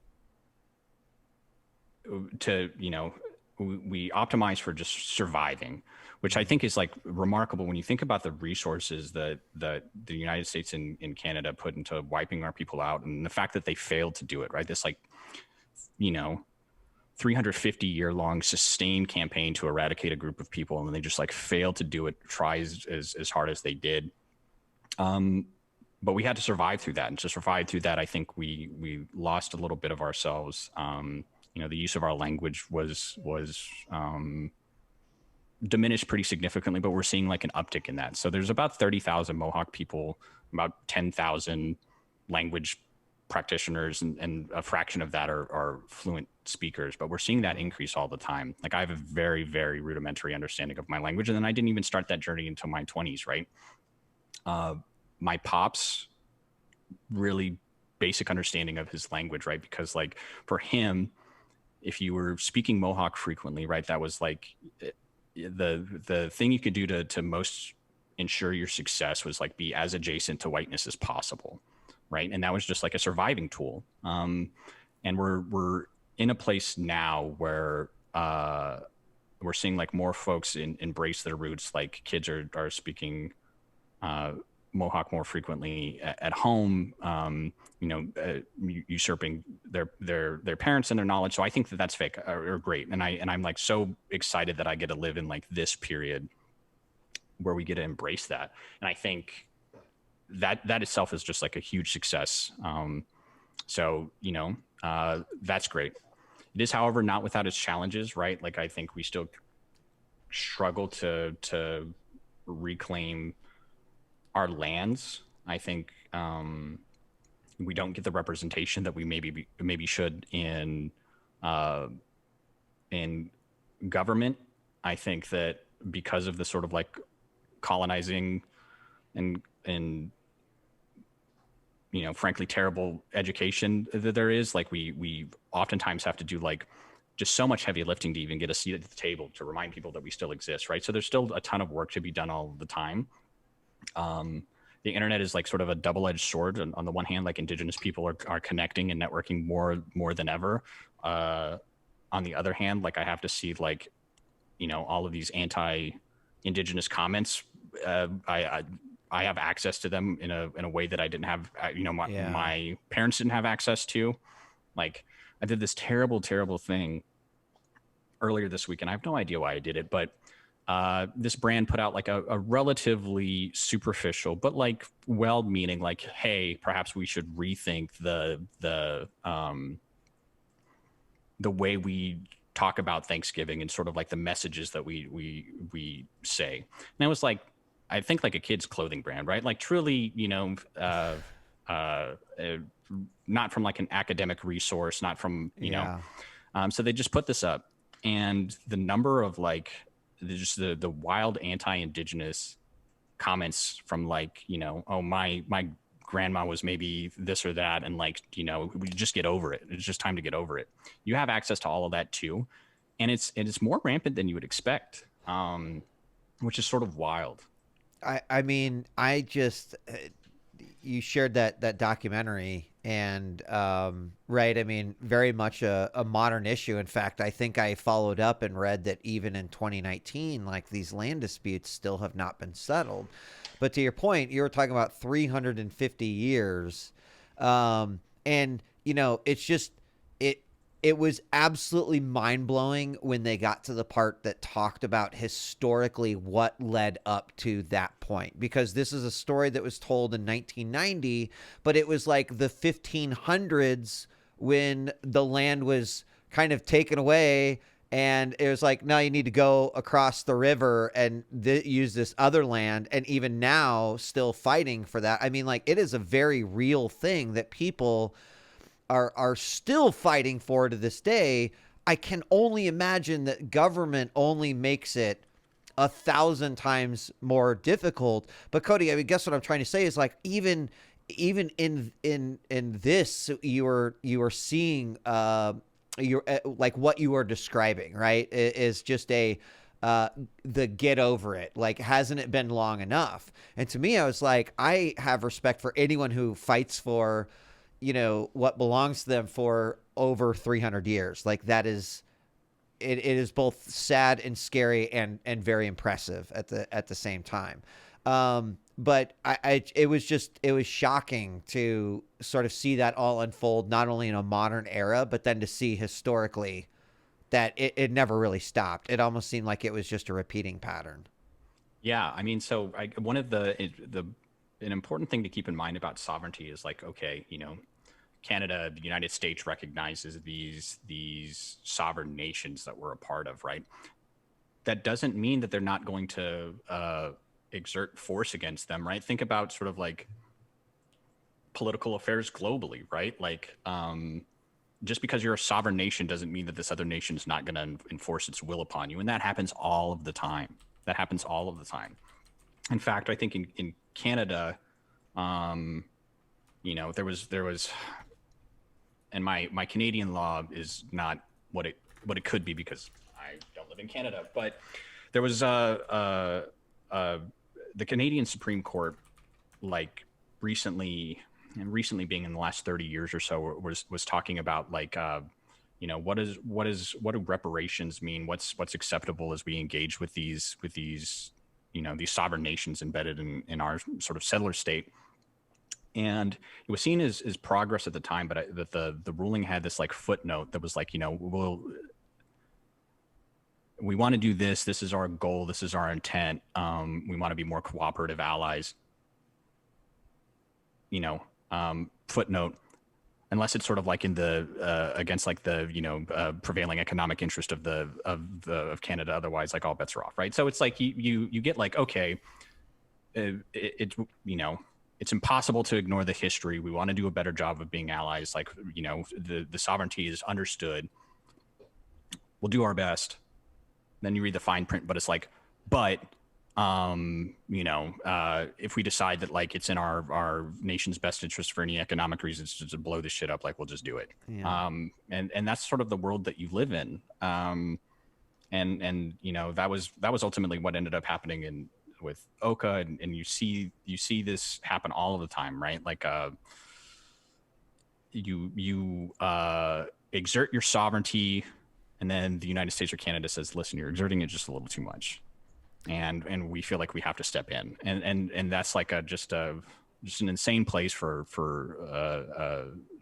C: we optimize for just surviving, which I think is like remarkable when you think about the resources that the United States and Canada put into wiping our people out, and the fact that they failed to do it, right? This 350-year-long sustained campaign to eradicate a group of people, and they just like failed to do it, try as hard as they did. But we had to survive through that. And to survive through that, I think we lost a little bit of ourselves. The use of our language was diminished pretty significantly, but we're seeing like an uptick in that. So there's about 30,000 Mohawk people, about 10,000 language practitioners, and a fraction of that are fluent speakers, but we're seeing that increase all the time. Like I have a very, very rudimentary understanding of my language, and then I didn't even start that journey until my 20s, right? My pop's really basic understanding of his language, right? Because like for him, if you were speaking Mohawk frequently, right, that was like the thing you could do to most ensure your success was like be as adjacent to whiteness as possible, right? And that was just like a surviving tool. And we're in a place now where we're seeing like more folks embrace their roots. Like kids are speaking Mohawk more frequently at home, usurping their parents and their knowledge. So I think that's fake or great. And I'm like so excited that I get to live in like this period where we get to embrace that. And I think that itself is just like a huge success. That's great. It is, however, not without its challenges, right? Like I think we still struggle to reclaim our lands. I think we don't get the representation that we maybe should in government. I think that because of the sort of like colonizing and frankly terrible education that there is, like we oftentimes have to do like just so much heavy lifting to even get a seat at the table to remind people that we still exist, right? So there's still a ton of work to be done all the time. The internet is like sort of a double-edged sword. On the one hand, like Indigenous people are connecting and networking more than ever. On the other hand, like I have to see like, all of these anti-Indigenous comments. I have access to them in a way that I didn't have, my parents didn't have access to. Like I did this terrible thing earlier this week, and I have no idea why I did it, but this brand put out like a relatively superficial, but like well-meaning, like, hey, perhaps we should rethink the way we talk about Thanksgiving and sort of like the messages that we say. And I was like, I think like a kid's clothing brand, right? Like truly, not from like an academic resource, not from, so they just put this up, and the number of like, just the wild anti-Indigenous comments from like, oh, my grandma was maybe this or that, and like, we just get over it. It's just time to get over it. You have access to all of that too, and it's more rampant than you would expect, which is sort of wild.
A: I mean, you shared that documentary, and right, I mean, very much a modern issue. In fact, I think I followed up and read that even in 2019, like these land disputes still have not been settled. But to your point, you were talking about 350 years, and it's just it was absolutely mind-blowing when they got to the part that talked about historically what led up to that point, because this is a story that was told in 1990, but it was like the 1500s when the land was kind of taken away, and it was like, now you need to go across the river and use this other land, and even now still fighting for that. I mean, like, it is a very real thing that people are still fighting for to this day. I can only imagine that government only makes it 1,000 times more difficult. But Cody, I mean, guess what I'm trying to say is like even in this, you are seeing you're like what you are describing, right? Is just the get over it. Like, hasn't it been long enough? And to me, I was like, I have respect for anyone who fights for what belongs to them for over 300 years. Like, that is, it is both sad and scary and very impressive at the same time. But it was shocking to sort of see that all unfold, not only in a modern era, but then to see historically that it never really stopped. It almost seemed like it was just a repeating pattern.
C: Yeah. I mean, so one of an important thing to keep in mind about sovereignty is like, okay, Canada, the United States recognizes these sovereign nations that we're a part of, right? That doesn't mean that they're not going to exert force against them, right? Think about sort of like political affairs globally, right? Like, just because you're a sovereign nation doesn't mean that this other nation is not going to enforce its will upon you. And that happens all of the time. In fact, I think in Canada, there was, and my Canadian law is not what it could be because I don't live in Canada, but there was the Canadian Supreme Court, like recently being in the last 30 years or so, was talking about like, what do reparations mean? What's acceptable as we engage with these these sovereign nations embedded in our sort of settler state. And it was seen as progress at the time, but the ruling had this like footnote that was like, we want to do this. This is our goal. This is our intent. We want to be more cooperative allies. Footnote, unless it's sort of like in the against like the prevailing economic interest of Canada. Otherwise, like all bets are off, right? So it's like you get like, okay, it's impossible to ignore the history. We want to do a better job of being allies. Like, you know, the sovereignty is understood. We'll do our best. Then you read the fine print, but it's like, but, you know, if we decide that like it's in our nation's best interest for any economic reasons to blow this shit up, like we'll just do it.
A: Yeah.
C: And that's sort of the world that you live in. And you know, that was ultimately what ended up happening with Oka, and you see this happen all of the time, right? Like you exert your sovereignty, and then the United States or Canada says, listen, you're exerting it just a little too much, and we feel like we have to step in, and that's like just an insane place for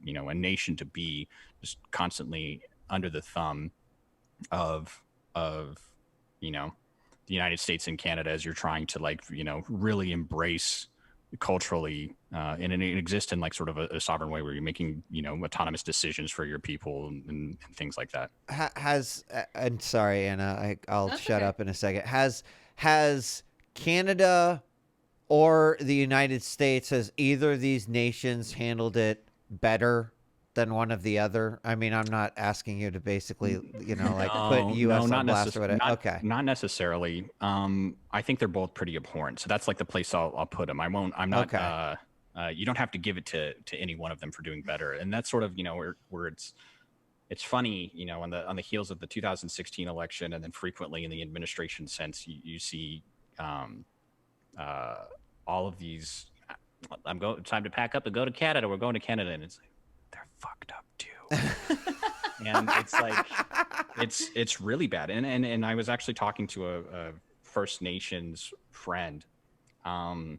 C: you know, a nation to be, just constantly under the thumb of you know, the United States and Canada, as you're trying to, like, you know, really embrace culturally and exist in like sort of a sovereign way where you're making, you know, autonomous decisions for your people and things like that.
A: I'm sorry, Anna, I'll
B: That's
A: shut
B: okay.
A: up in a second. Has Canada or the United States, has either of these nations handled it better than one of the other? I mean, I'm not asking you to basically, you know, like put U.S. on blast or whatever. Okay.
C: Not necessarily. I think they're both pretty abhorrent. So that's like the place I'll put them. I'm not.
A: Okay.
C: You don't have to give it to any one of them for doing better. And that's sort of, you know, where it's funny, you know, on the heels of the 2016 election, and then frequently in the administration sense, you see all of these. Time to pack up and go to Canada. We're going to Canada, and it's like, they're fucked up too. And it's like, it's really bad. And I was actually talking to a First Nations friend, and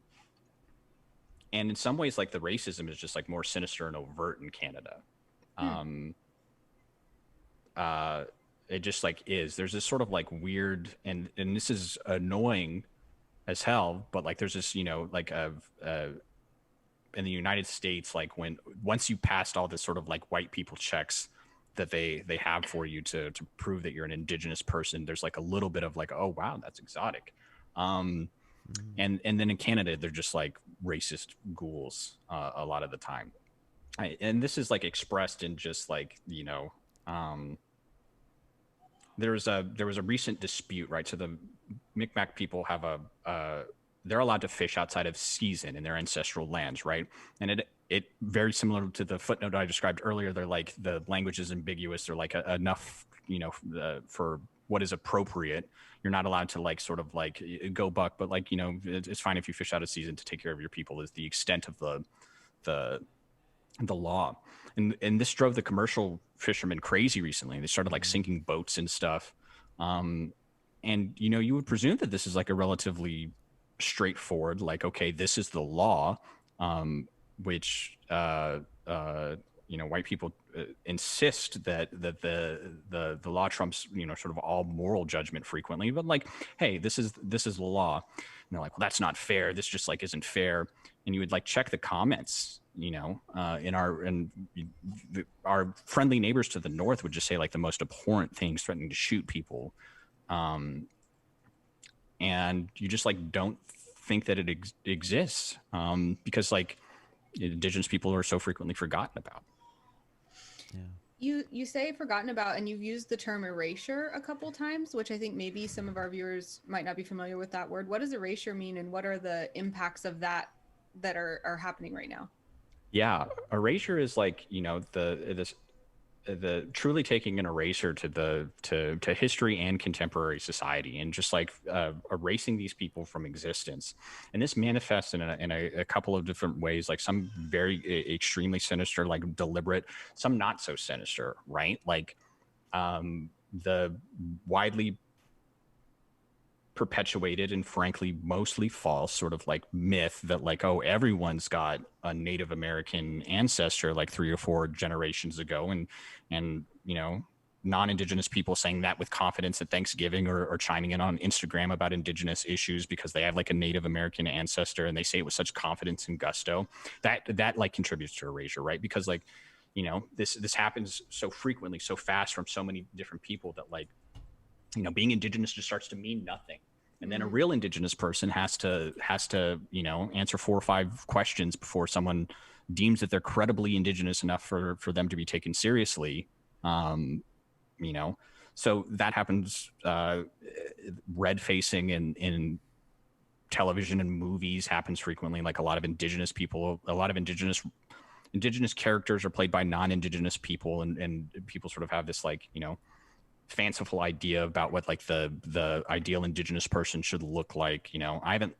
C: in some ways, like, the racism is just like more sinister and overt in Canada. It just like is. There's this sort of like weird, and this is annoying as hell, but like there's this, you know, like in the United States, like once you passed all this sort of like white people checks that they have for you to prove that you're an Indigenous person, there's like a little bit of like, oh wow, that's exotic. And then in Canada, they're just like racist ghouls a lot of the time. And this is like expressed in just like, you know, there was a recent dispute, right? So the Micmac people have they're allowed to fish outside of season in their ancestral lands, right? And it very similar to the footnote I described earlier. They're like, the language is ambiguous. They're like enough, you know, for what is appropriate. You're not allowed to like sort of like go buck, but like, you know, it's fine if you fish out of season to take care of your people, is the extent of the law. And this drove the commercial fishermen crazy recently. They started like sinking boats and stuff. And, you know, you would presume that this is like a relatively straightforward, like, okay, this is the law, which, you know, white people insist that the law trumps, you know, sort of all moral judgment frequently, but like, hey, this is the law. And they're like, well, that's not fair. This just like isn't fair. And you would like check the comments, you know, our friendly neighbors to the north would just say like the most abhorrent things, threatening to shoot people. And you just like don't think that it exists, because like Indigenous people are so frequently forgotten about.
B: Yeah. You say forgotten about, and you've used the term erasure a couple times, which I think maybe some of our viewers might not be familiar with that word. What does erasure mean, and what are the impacts of that are happening right now?
C: Yeah, erasure is like, you know, the truly taking an eraser to history and contemporary society, and just like erasing these people from existence. And this manifests in a couple of different ways, like some very extremely sinister, like deliberate, some not so sinister, right? Like the widely perpetuated and frankly mostly false sort of like myth that like, oh, everyone's got a Native American ancestor like 3 or 4 generations ago, and you know, non-Indigenous people saying that with confidence at Thanksgiving, or chiming in on Instagram about Indigenous issues because they have like a Native American ancestor, and they say it with such confidence and gusto, that like contributes to erasure, right? Because like, you know, this happens so frequently, so fast, from so many different people, that like, you know, being Indigenous just starts to mean nothing. And then a real Indigenous person has to, you know, answer 4 or 5 questions before someone deems that they're credibly Indigenous enough for them to be taken seriously. You know, so that happens, red facing in television and movies happens frequently. Like a lot of Indigenous people, a lot of Indigenous characters are played by non-Indigenous people, and people sort of have this, like, you know, fanciful idea about what like the ideal Indigenous person should look like. You know, I haven't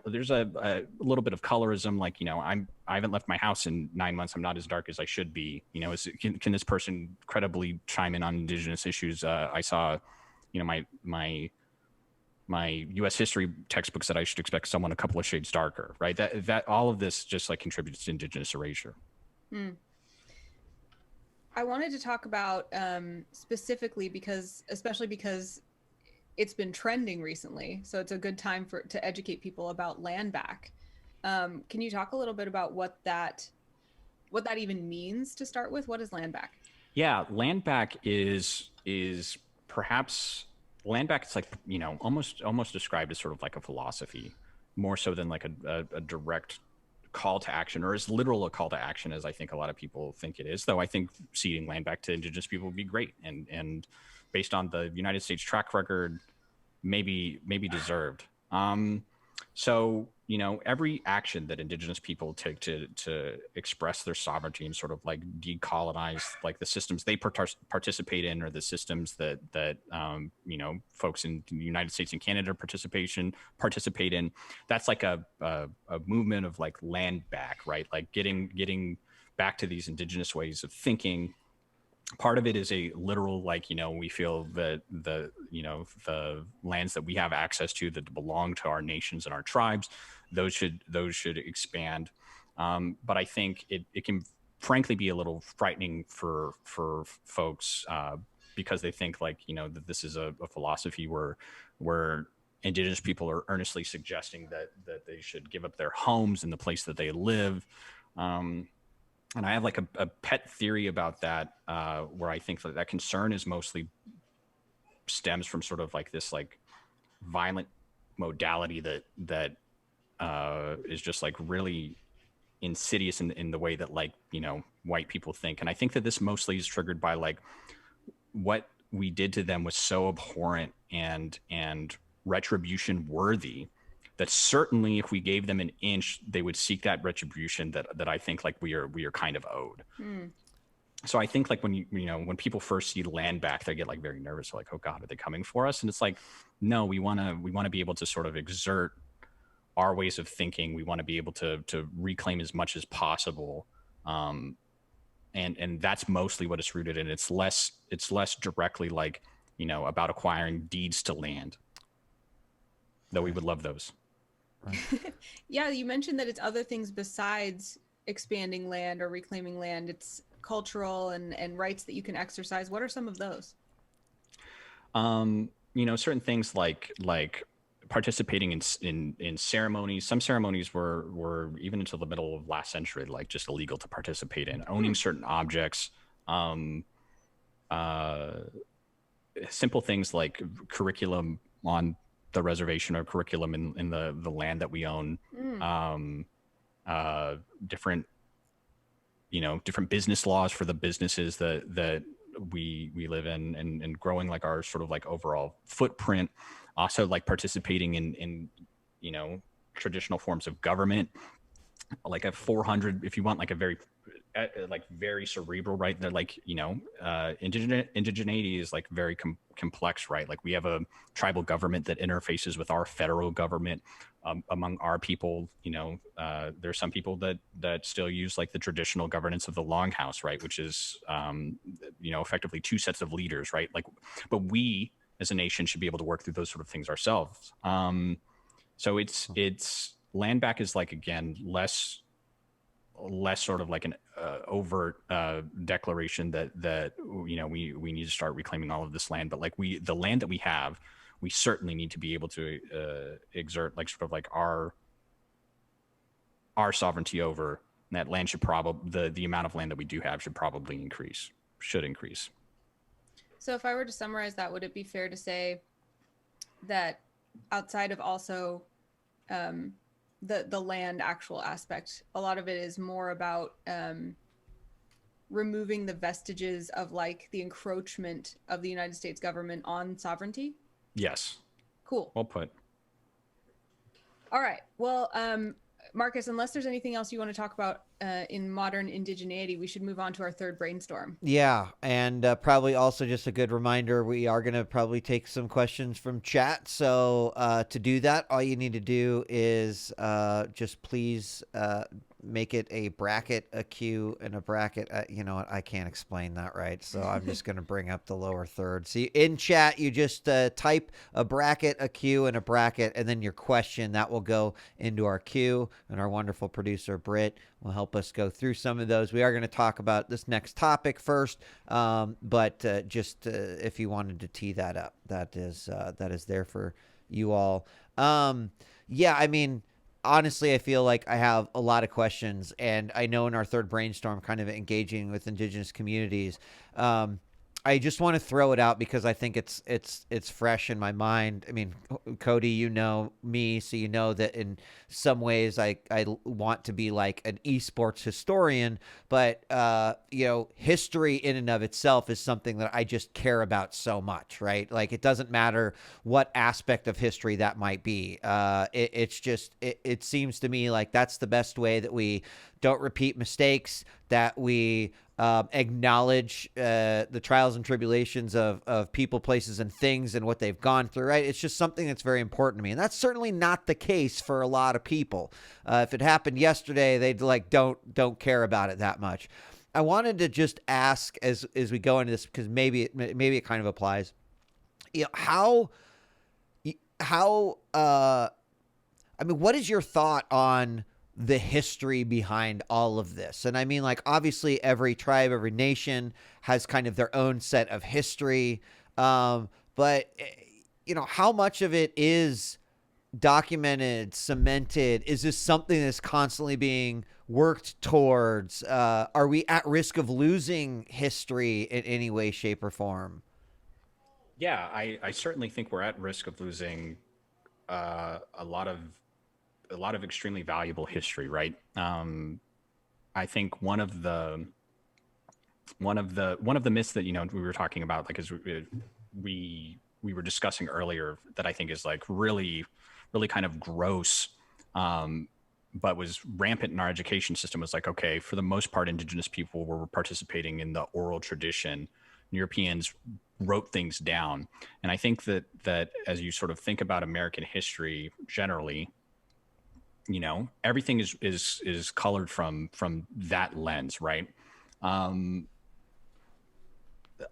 C: there's a little bit of colorism, like, you know, I haven't left my house in 9 months, I'm not as dark as I should be. You know, can this person credibly chime in on Indigenous issues? I saw, you know, my US history textbook said I should expect someone a couple of shades darker, right? That all of this just like contributes to Indigenous erasure.
B: I wanted to talk about specifically especially because it's been trending recently, so it's a good time to educate people about land back. Can you talk a little bit about what that even means to start with? What is land back?
C: Yeah, land back is perhaps land back. It's like, you know, almost described as sort of like a philosophy, more so than like a direct call to action, or as literal a call to action as I think a lot of people think it is. Though I think ceding land back to Indigenous people would be great, and based on the United States track record, maybe deserved. So, you know, every action that Indigenous people take to express their sovereignty and sort of like decolonize like the systems they participate in, or the systems that you know, folks in the United States and Canada participate in, that's like a movement of like land back, right? Like getting back to these Indigenous ways of thinking. Part of it is a literal, like, you know, we feel that the lands that we have access to that belong to our nations and our tribes, those should expand. But I think it can frankly be a little frightening for folks, because they think, like, you know, that this is a philosophy where Indigenous people are earnestly suggesting that they should give up their homes and the place that they live. And I have like a pet theory about that, where I think that concern is mostly stems from sort of like this like violent modality that is just like really insidious in the way that, like, you know, white people think. And I think that this mostly is triggered by like what we did to them was so abhorrent and retribution worthy, that certainly if we gave them an inch, they would seek that retribution that I think like we are kind of owed. So I think like when when people first see land back, they get like very nervous. They're like, oh God, are they coming for us? And it's like, no, we want to be able to sort of exert our ways of thinking. We want to be able to reclaim as much as possible. And that's mostly what it's rooted in. It's less directly like, you know, about acquiring deeds to land, though we would love those.
B: Yeah, you mentioned that it's other things besides expanding land or reclaiming land. It's cultural and rights that you can exercise. What are some of those?
C: You know, certain things like participating in ceremonies. Some ceremonies were even until the middle of last century, like just illegal to participate in. Owning certain objects. Simple things like curriculum on the reservation, or curriculum in the land that we own. Different business laws for the businesses that we live in, and growing like our sort of like overall footprint. Also like participating in you know, traditional forms of government, like a 400, if you want like a very very cerebral, right? They're like, you know, indigeneity is like very complex, right? Like we have a tribal government that interfaces with our federal government. Among our people, you know, there's some people that still use like the traditional governance of the longhouse, right? Which is, you know, effectively 2 sets of leaders, right? Like, but we as a nation should be able to work through those sort of things ourselves. So it's land back is like, again, less sort of like an overt declaration that you know, we need to start reclaiming all of this land, but like the land that we have, we certainly need to be able to exert like sort of like our sovereignty over. And that land should probably, the amount of land that we do have should increase.
B: So if I were to summarize that, would it be fair to say that outside of also the land actual aspect. A lot of it is more about removing the vestiges of like the encroachment of the United States government on sovereignty.
C: Yes.
B: Cool.
C: Well put.
B: All right. Well, Marcus, unless there's anything else you want to talk about in modern indigeneity, we should move on to our third brainstorm.
A: Yeah, and probably also just a good reminder, we are going to probably take some questions from chat. So to do that, all you need to do is just please make it a bracket, a queue, and a bracket. You know what? I can't explain that right, so I'm just going to bring up the lower third. So in chat, you just type a bracket, a queue, and a bracket, and then your question. That will go into our queue, and our wonderful producer, Brit, will help us go through some of those. We are going to talk about this next topic first, but just if you wanted to tee that up, that is there for you all. Yeah, I mean, honestly, I feel like I have a lot of questions, and I know in our third brainstorm, kind of engaging with Indigenous communities, I just want to throw it out because I think it's fresh in my mind. I mean, Cody, you know me, so you know that in some ways I want to be like an esports historian, but you know, history in and of itself is something that I just care about so much, right? Like, it doesn't matter what aspect of history that might be. It seems to me like that's the best way that we don't repeat mistakes, that we acknowledge the trials and tribulations of people, places, and things and what they've gone through, right? It's just something that's very important to me. And that's certainly not the case for a lot of people. If it happened yesterday, they'd like don't care about it that much. I wanted to just ask as we go into this, because maybe it kind of applies. You know, how I mean, what is your thought on the history behind all of this? And I mean, like, obviously every tribe, every nation has kind of their own set of history. But you know, how much of it is documented, cemented? Is this something that's constantly being worked towards? Are we at risk of losing history in any way, shape, or form?
C: Yeah, I certainly think we're at risk of losing a lot of extremely valuable history, right? I think one of the myths that, you know, we were talking about, like, as we were discussing earlier, that I think is like really kind of gross, but was rampant in our education system, was like, okay, for the most part, Indigenous people were participating in the oral tradition. Europeans wrote things down, and I think that as you sort of think about American history generally, you know, everything is colored from that lens, right? I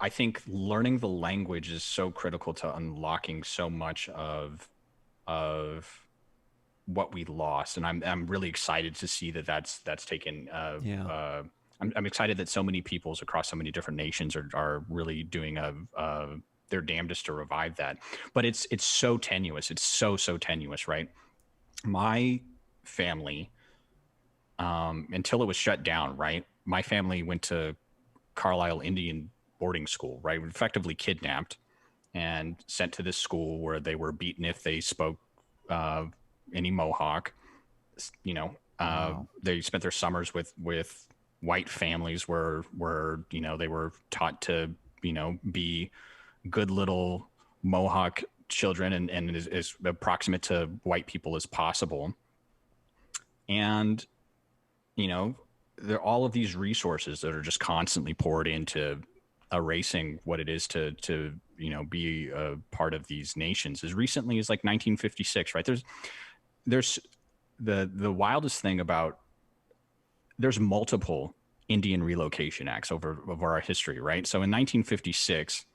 C: think learning the language is so critical to unlocking so much of what we lost, and I'm really excited to see that's taken. I'm excited that so many peoples across so many different nations are really doing their damnedest to revive that. But it's so tenuous. It's so tenuous, right? My family, until it was shut down, right? My family went to Carlisle Indian boarding school, right? Effectively kidnapped and sent to this school where they were beaten if they spoke any Mohawk. You know,
A: Wow.
C: They spent their summers with white families where you know, they were taught to, you know, be good little Mohawk children and as approximate to white people as possible. And, you know, there are all of these resources that are just constantly poured into erasing what it is to you know, be a part of these nations as recently as like 1956, right? There's the wildest thing about, there's multiple Indian relocation acts over our history, right? So in 1956,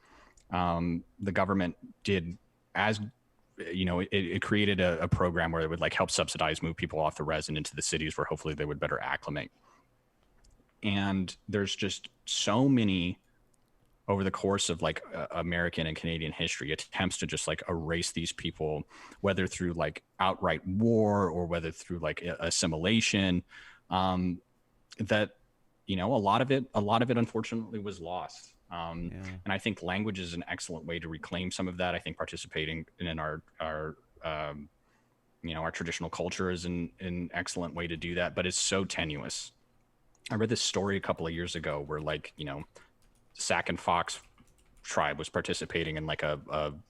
C: the government did, as you know, it created a program where it would like help subsidize move people off the res and into the cities where hopefully they would better acclimate. And there's just so many, over the course of like American and Canadian history, attempts to just like erase these people, whether through like outright war or whether through like assimilation, that, you know, a lot of it unfortunately was lost. And I think language is an excellent way to reclaim some of that. I think participating in our our traditional culture is an excellent way to do that, but it's so tenuous. I read this story a couple of years ago where Sac and Fox tribe was participating in like a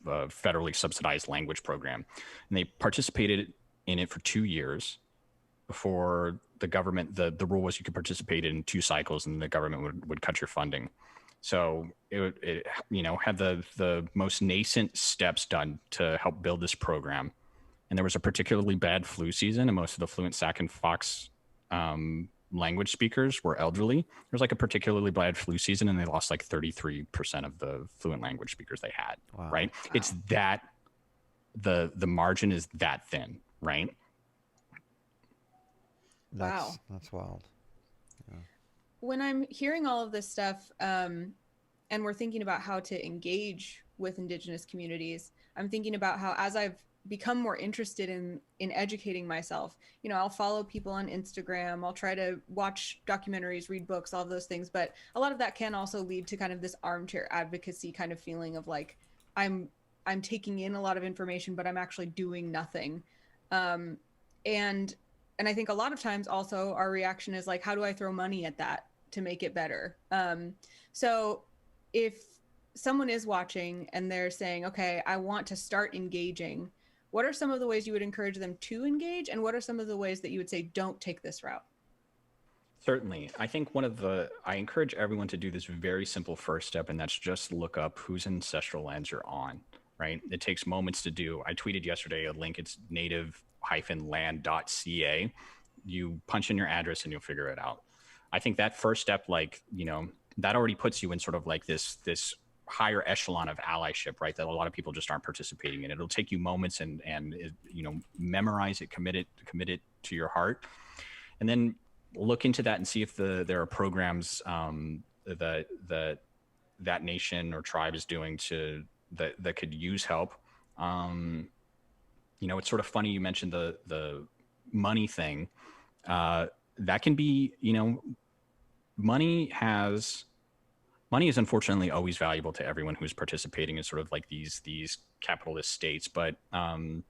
C: federally subsidized language program, and they participated in it for 2 years before the government, the rule was you could participate in 2 cycles and the government would cut your funding. So it had the most nascent steps done to help build this program. And there was a particularly bad flu season, and most of the fluent Sac and Fox language speakers were elderly. There was like a particularly bad flu season, and they lost like 33% of the fluent language speakers they had. Wow. Right? Wow. It's that the margin is that thin, right?
A: That's wild. Yeah.
B: When I'm hearing all of this stuff, and we're thinking about how to engage with Indigenous communities, I'm thinking about how, as I've become more interested in educating myself, I'll follow people on Instagram, I'll try to watch documentaries, read books, all of those things, but a lot of that can also lead to kind of this armchair advocacy kind of feeling of like I'm taking in a lot of information, but I'm actually doing nothing. And I think a lot of times also our reaction is like, how do I throw money at that to make it better? So if someone is watching and they're saying, okay, I want to start engaging, what are some of the ways you would encourage them to engage? And what are some of the ways that you would say, don't take this route?
C: Certainly. I think I encourage everyone to do this very simple first step, and that's just look up whose ancestral lands you're on, right? It takes moments to do. I tweeted yesterday a link. It's native-land.ca. You punch in your address and you'll figure it out. I think that first step, that already puts you in sort of like this higher echelon of allyship, right? That a lot of people just aren't participating in. It'll take you moments and memorize it, commit it to your heart, and then look into that and see if there are programs that nation or tribe is doing that could use help. It's sort of funny you mentioned the money thing. That can be, money is unfortunately always valuable to everyone who's participating in sort of like these capitalist states, but the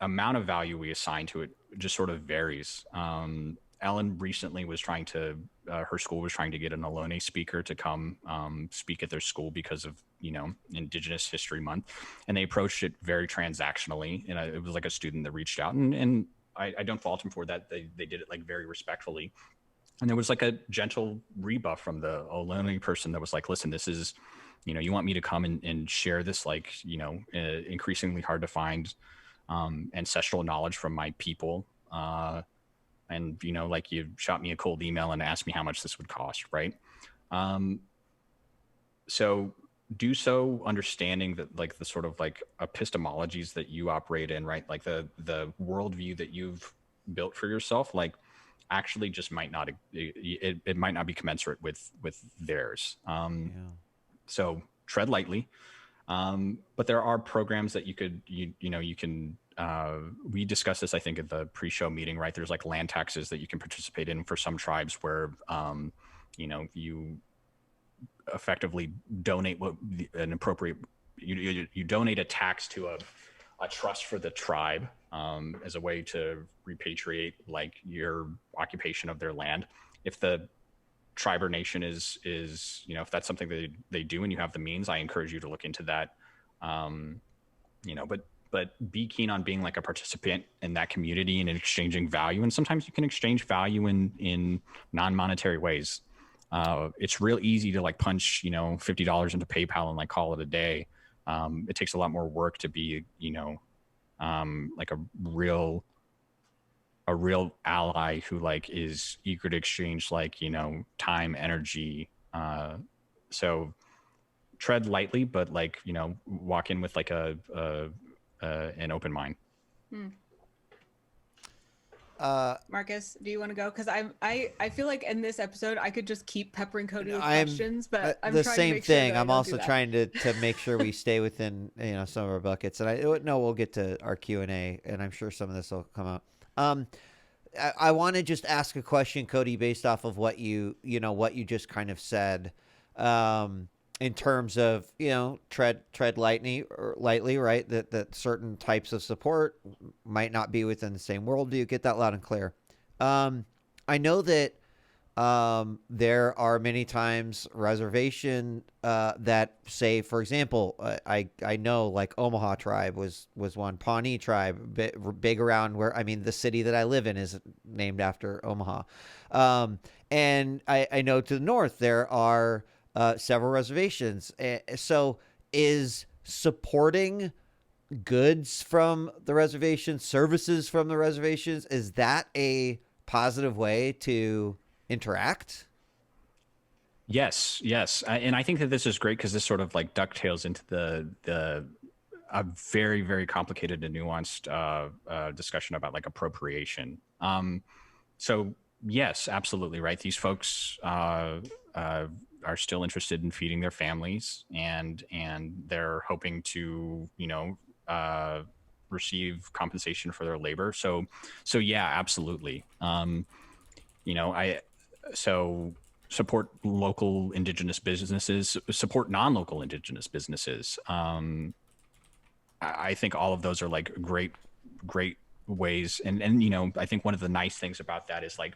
C: amount of value we assign to it just sort of varies. Ellen recently was her school was trying to get an Ohlone speaker to come speak at their school because of, Indigenous History Month. And they approached it very transactionally. And it was like a student that reached out, and I don't fault them for that. They did it like very respectfully. And there was like a gentle rebuff from the Ohlone person that was like, listen, this is, you want me to come and share this, like, increasingly hard to find ancestral knowledge from my people. And, like you shot me a cold email and asked me how much this would cost, right? So do so understanding that like the sort of like epistemologies that you operate in, right? Like the worldview that you've built for yourself, like actually just might not, it might not be commensurate with theirs. So tread lightly. But there are programs that you can, we discussed this, I think, at the pre-show meeting, right? There's like land taxes that you can participate in for some tribes where, you effectively donate you donate a tax to a trust for the tribe as a way to repatriate like your occupation of their land. If the tribe or nation is if that's something that they do and you have the means, I encourage you to look into that. But be keen on being like a participant in that community and exchanging value. And sometimes you can exchange value in non-monetary ways. It's real easy to like punch, $50 into PayPal and like call it a day. It takes a lot more work to be, like a real ally who like is eager to exchange like, time, energy. So tread lightly, but like, walk in with like an open mind.
B: Marcus, do you want to go? Because I feel like in this episode I could just keep peppering Cody with questions, but I'm
A: the
B: trying
A: same
B: to make sure
A: thing.
B: that
A: I'm also trying to make sure we stay within some of our buckets. And we'll get to our Q&A, and I'm sure some of this will come out. I want to just ask a question, Cody, based off of what you just kind of said. in terms of, tread lightly, right? That certain types of support might not be within the same world. Do you get that loud and clear? I know that there are many times reservation that say, for example, I know like Omaha tribe was one, Pawnee tribe, big around where, I mean, the city that I live in is named after Omaha. And I know to the north there are several reservations. So is supporting goods from the reservation, services from the reservations, is that a positive way to interact?
C: Yes, and I think that this is great because this sort of like ducktails into the a very very complicated and nuanced discussion about like appropriation. So yes, absolutely right. These folks are still interested in feeding their families, and they're hoping to receive compensation for their labor. So yeah, absolutely. I so support local indigenous businesses, support non-local indigenous businesses. I think all of those are like great ways. And I think one of the nice things about that is like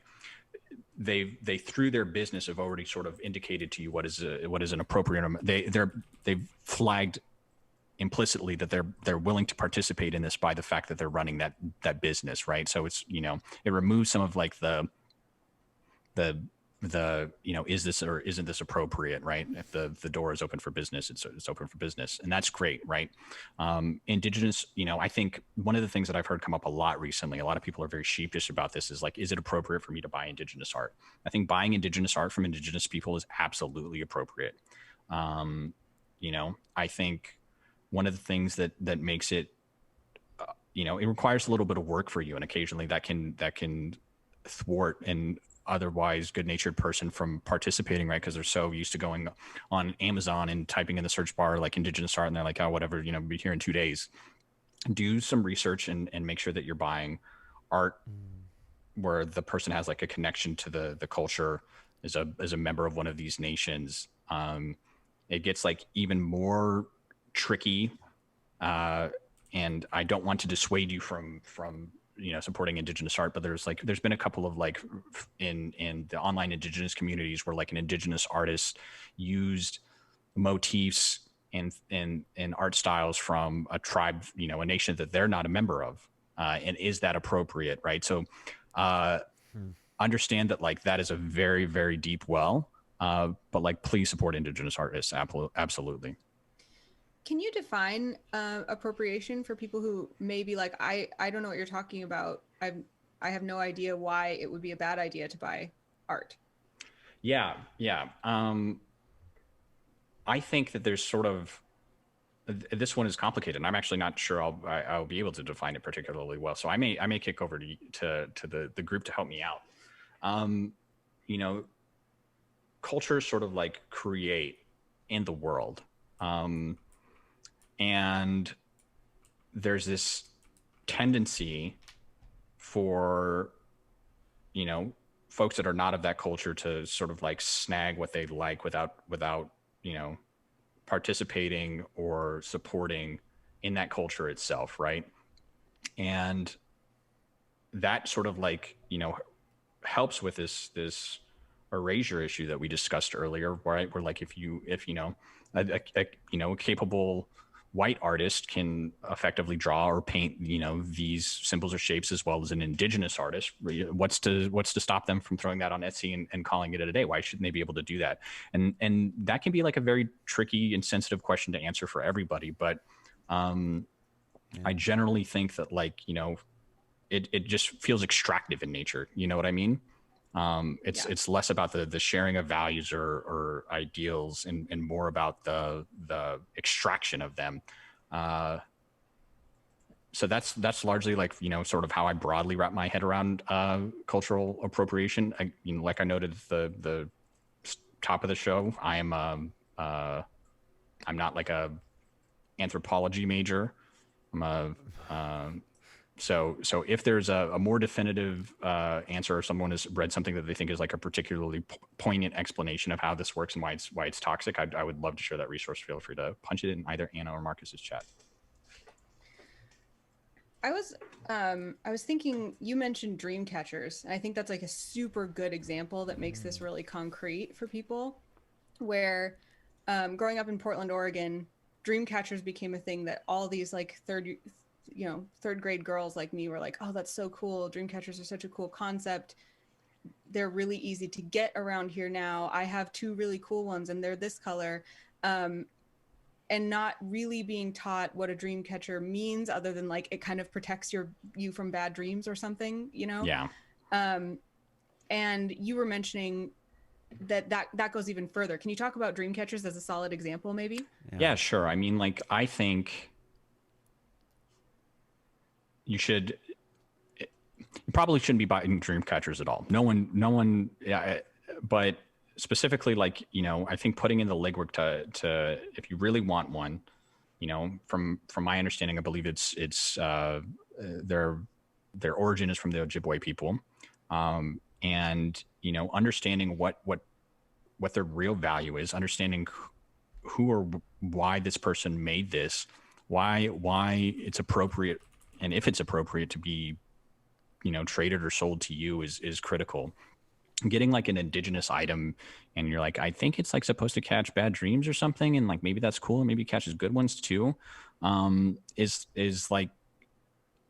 C: they through their business have already sort of indicated to you what is an appropriate. They've flagged implicitly that they're willing to participate in this by the fact that they're running that business, right? So it's it removes some of like the is this or isn't this appropriate, right? If the door is open for business, it's open for business, and that's great, right? Indigenous, I think one of the things that I've heard come up a lot recently, a lot of people are very sheepish about this, is like, is it appropriate for me to buy Indigenous art? I think buying Indigenous art from Indigenous people is absolutely appropriate. I think one of the things that makes it, it requires a little bit of work for you, and occasionally that can thwart an otherwise good-natured person from participating, right? Because they're so used to going on Amazon and typing in the search bar like Indigenous art, and they're like, oh, whatever, be here in 2 days. Do some research and make sure that you're buying art where the person has like a connection to the culture, as a member of one of these nations. It gets like even more tricky, and I don't want to dissuade you from supporting Indigenous art, but there's been a couple of like in the online Indigenous communities where like an Indigenous artist used motifs and art styles from a tribe, a nation that they're not a member of, and is that appropriate, right? So understand that like that is a very very deep well, but like please support Indigenous artists, absolutely.
B: Can you define appropriation for people who may be like, I don't know what you're talking about. I have no idea why it would be a bad idea to buy art.
C: Yeah. I think that there's sort of, this one is complicated, and I'm actually not sure I'll be able to define it particularly well. So I may kick over to the group to help me out. Cultures sort of like create in the world. And there's this tendency for, folks that are not of that culture to sort of like snag what they like without, participating or supporting in that culture itself, right? And that sort of like, helps with this erasure issue that we discussed earlier, right? Where like if a capable white artist can effectively draw or paint, these symbols or shapes as well as an Indigenous artist, what's to stop them from throwing that on Etsy and calling it a day? Why shouldn't they be able to do that? And that can be like a very tricky and sensitive question to answer for everybody. But I generally think that like, it just feels extractive in nature. You know what I mean? It's less about the sharing of values or ideals and more about the extraction of them. So that's largely like, sort of how I broadly wrap my head around cultural appropriation. Like I noted at the top of the show, I'm not like a anthropology major. I'm So if there's a more definitive answer, or someone has read something that they think is like a particularly poignant explanation of how this works and why it's toxic, I would love to share that resource. Feel free to punch it in either Anna or Marcus's chat.
B: I was thinking, you mentioned dream catchers, and I think that's like a super good example that makes this really concrete for people, where growing up in Portland, Oregon, dream catchers became a thing that all these like third grade girls like me were like, oh, that's so cool. Dream catchers are such a cool concept. They're really easy to get around here now. I have 2 really cool ones and they're this color. And not really being taught what a dream catcher means, other than like it kind of protects you from bad dreams or something, you know?
C: Yeah.
B: And you were mentioning that goes even further. Can you talk about dream catchers as a solid example, maybe?
C: Yeah, sure. I mean, like, I think you probably shouldn't be buying dream catchers at all. No one, yeah, but specifically, like, you know, I think putting in the legwork to if you really want one, you know, from my understanding, I believe it's their origin is from the Ojibwe people, and you know, understanding what their real value is, understanding who or why this person made this, why it's appropriate, and if it's appropriate to be, you know, traded or sold to you is critical. Getting like an indigenous item and you're like, I think it's like supposed to catch bad dreams or something, and like maybe that's cool, and maybe catches good ones too, is like,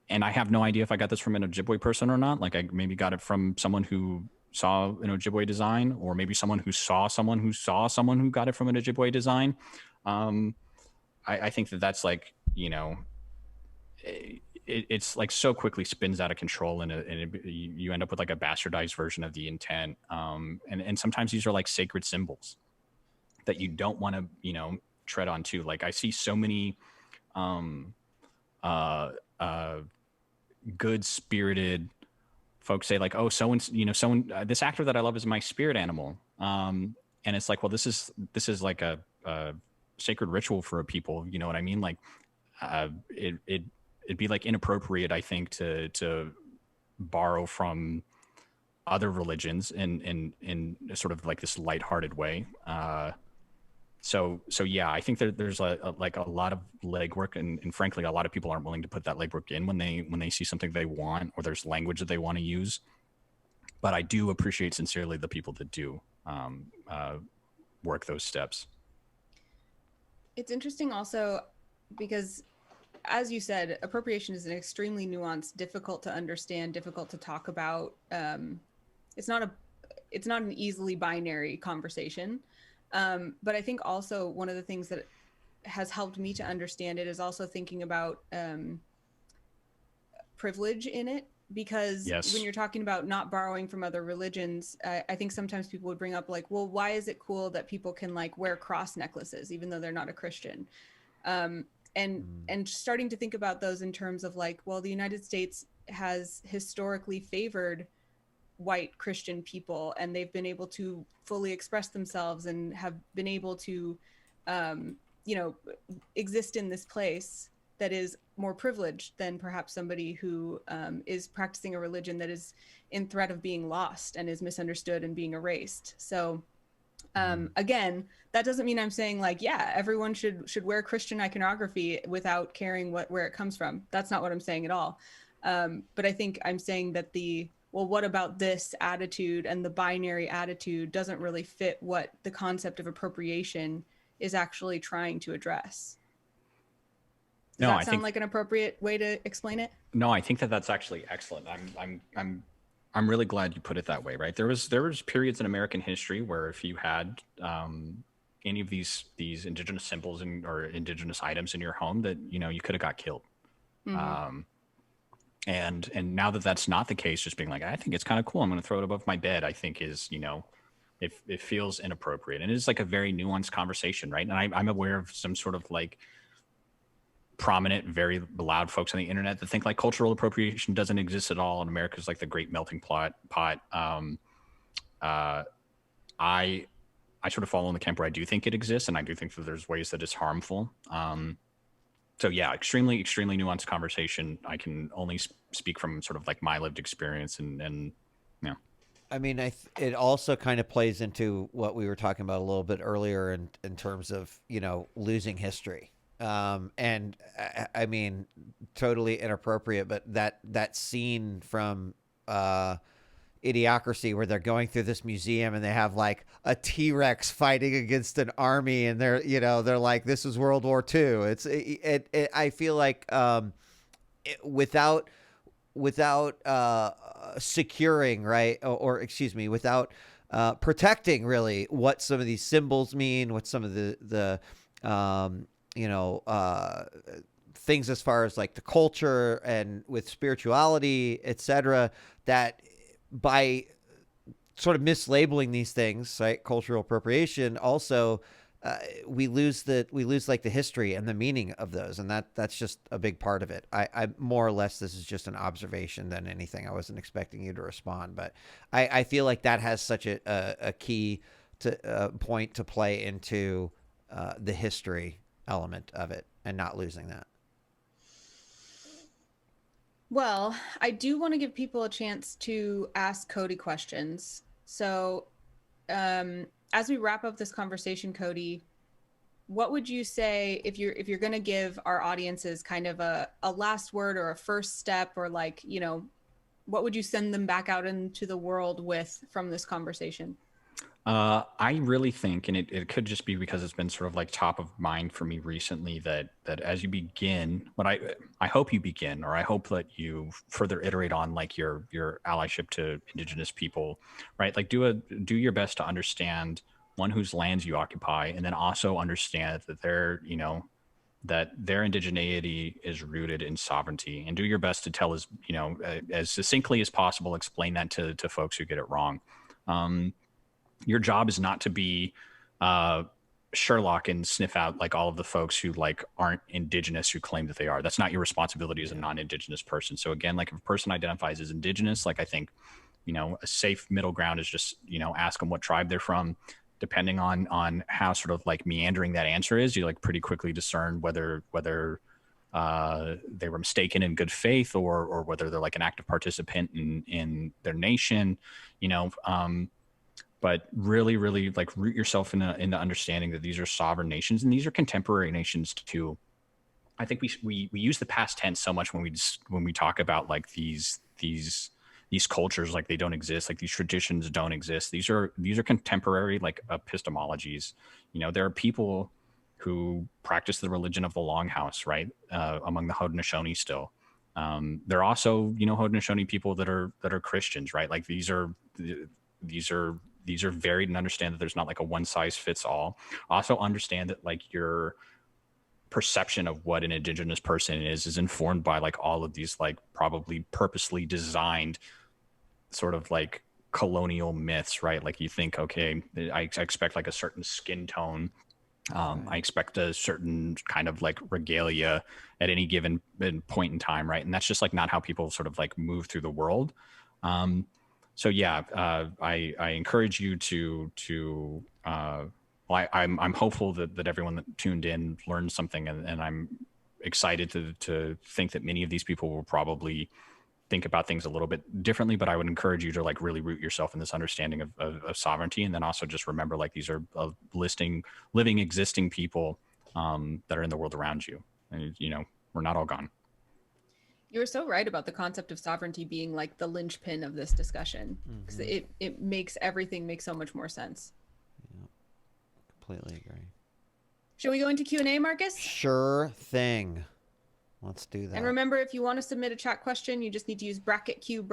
C: and I have no idea if I got this from an Ojibwe person or not. Like, I maybe got it from someone who saw an Ojibwe design, or maybe someone who saw someone who got it from an Ojibwe design. I think that's like, you know, it's like so quickly spins out of control, and you end up with like a bastardized version of the intent. And sometimes these are like sacred symbols that you don't want to, you know, tread on too. Like, I see so many good spirited folks say like, oh, this actor that I love is my spirit animal. And it's like, well, this is like a sacred ritual for a people. You know what I mean? Like, it'd be like inappropriate, I think, to borrow from other religions in sort of like this lighthearted way. So yeah, I think there's a lot of legwork, and frankly, a lot of people aren't willing to put that legwork in when they see something they want, or there's language that they want to use. But I do appreciate sincerely the people that do work those steps.
B: It's interesting also because, as you said, appropriation is an extremely nuanced, difficult to understand, difficult to talk about. It's not an easily binary conversation. But I think also one of the things that has helped me to understand it is also thinking about privilege in it, because
C: yes.
B: When you're talking about not borrowing from other religions, I think sometimes people would bring up like, well, why is it cool that people can like wear cross necklaces even though they're not a Christian? And starting to think about those in terms of like, well, the United States has historically favored white Christian people, and they've been able to fully express themselves and have been able to, exist in this place that is more privileged than perhaps somebody who is practicing a religion that is in threat of being lost and is misunderstood and being erased. So again, that doesn't mean I'm saying like, yeah, everyone should wear Christian iconography without caring where it comes from. That's not what I'm saying at all. But I think I'm saying that well, what about this attitude and the binary attitude doesn't really fit what the concept of appropriation is actually trying to address. Does that sound like an appropriate way to explain it?
C: No, I think that's actually excellent. I'm really glad you put it that way, right? There was periods in American history where if you had any of these indigenous symbols or indigenous items in your home, that, you know, you could have got killed. Mm-hmm. And now that that's not the case, just being like, I think it's kind of cool, I'm going to throw it above my bed, I think is, you know, it feels inappropriate. And it's like a very nuanced conversation, right? And I'm aware of some sort of like prominent, very loud folks on the internet that think like cultural appropriation doesn't exist at all, and America's like the great melting pot. I sort of fall in the camp where I do think it exists, and I do think that there's ways that it's harmful. So yeah, extremely nuanced conversation. I can only speak from sort of like my lived experience, and yeah.
A: I mean, it also kind of plays into what we were talking about a little bit earlier in terms of, losing history. And I mean, totally inappropriate, but that scene from Idiocracy where they're going through this museum and they have like a T-Rex fighting against an army, and they're like, this is World War II. I feel like without securing, right, or excuse me, without protecting really what some of these symbols mean, what some of the things as far as like the culture and with spirituality, etc., that by sort of mislabeling these things, right, cultural appropriation, also we lose like the history and the meaning of those, and that's just a big part of it. I more or less, this is just an observation than anything. I wasn't expecting you to respond, but I feel like that has such a key point to play into the history element of it, and not losing that.
B: Well, I do want to give people a chance to ask Cody questions. So, as we wrap up this conversation, Cody, what would you say if you're going to give our audiences kind of a last word or a first step, or like, what would you send them back out into the world with from this conversation?
C: I really think, and it could just be because it's been sort of like top of mind for me recently, that as you begin, what I hope you begin, or I hope that you further iterate on like your allyship to Indigenous people, right? Like do your best to understand, one, whose lands you occupy, and then also understand that that their indigeneity is rooted in sovereignty, and do your best to tell as succinctly as possible, explain that to folks who get it wrong. Your job is not to be Sherlock and sniff out like all of the folks who like aren't Indigenous who claim that they are. That's not your responsibility as a non-Indigenous person. So again, like if a person identifies as Indigenous, like I think, a safe middle ground is just, ask them what tribe they're from. Depending on how sort of like meandering that answer is, you like pretty quickly discern whether they were mistaken in good faith, or whether they're like an active participant in their nation, but really, really like root yourself in the understanding that these are sovereign nations, and these are contemporary nations too. I think we use the past tense so much when we talk about like these cultures, like they don't exist, like these traditions don't exist. These are contemporary like epistemologies. There are people who practice the religion of the Longhouse, right? Among the Haudenosaunee still. There are also, Haudenosaunee people that are Christians, right? Like these are varied, and understand that there's not like a one size fits all. Also understand that like your perception of what an Indigenous person is informed by like all of these like probably purposely designed sort of like colonial myths, right? Like you think, okay, I expect like a certain skin tone. I expect a certain kind of like regalia at any given point in time, right? And that's just like not how people sort of like move through the world. So yeah, I encourage you to I'm hopeful that everyone that tuned in learned something, and I'm excited to think that many of these people will probably think about things a little bit differently. But I would encourage you to like really root yourself in this understanding of sovereignty, and then also just remember like these are living, existing people that are in the world around you, and we're not all gone.
B: You were so right about the concept of sovereignty being like the linchpin of this discussion, because it makes everything make so much more sense.
A: Yeah, completely agree.
B: Shall we go into Q&A, Marcus?
A: Sure thing. Let's do that.
B: And remember, if you want to submit a chat question, you just need to use *Q*,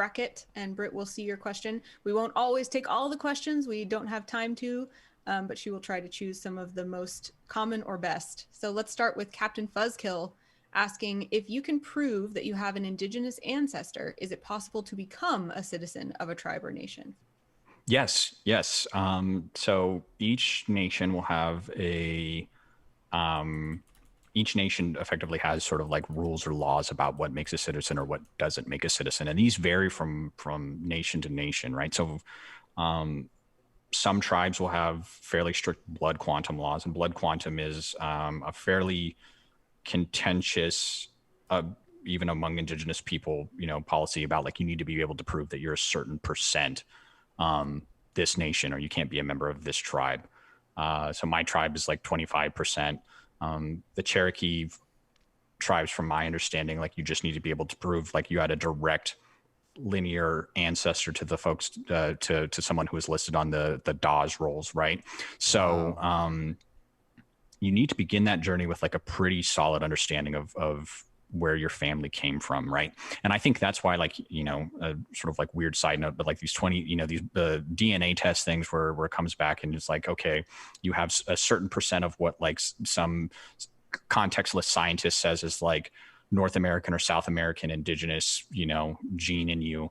B: and Brit will see your question. We won't always take all the questions. We don't have time to, but she will try to choose some of the most common or best. So let's start with Captain Fuzzkill asking, if you can prove that you have an Indigenous ancestor, is it possible to become a citizen of a tribe or nation?
C: Yes. So each nation will have each nation effectively has sort of like rules or laws about what makes a citizen or what doesn't make a citizen. And these vary from nation to nation, right? So some tribes will have fairly strict blood quantum laws, and blood quantum is a fairly contentious, even among Indigenous people, policy about like you need to be able to prove that you're a certain percent this nation, or you can't be a member of this tribe. So my tribe is like 25%. The Cherokee tribes, from my understanding, like you just need to be able to prove like you had a direct linear ancestor to the folks, to someone who is listed on the DAWS rolls, right? So you need to begin that journey with like a pretty solid understanding of where your family came from, right? And I think that's why, like, a sort of like weird side note, but like these 20, these the DNA test things where it comes back and it's like, okay, you have a certain percent of what like some contextless scientist says is like North American or South American Indigenous, gene in you.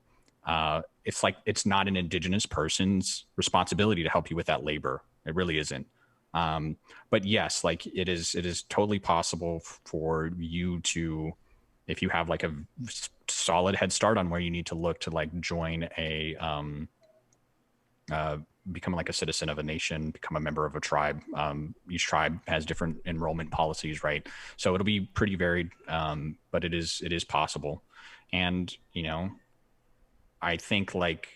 C: It's like, it's not an Indigenous person's responsibility to help you with that labor. It really isn't. But yes, like it is totally possible for you to, if you have like a solid head start on where you need to look to like join become like a citizen of a nation, become a member of a tribe. Each tribe has different enrollment policies, right? So it'll be pretty varied, but it is possible. And, I think like,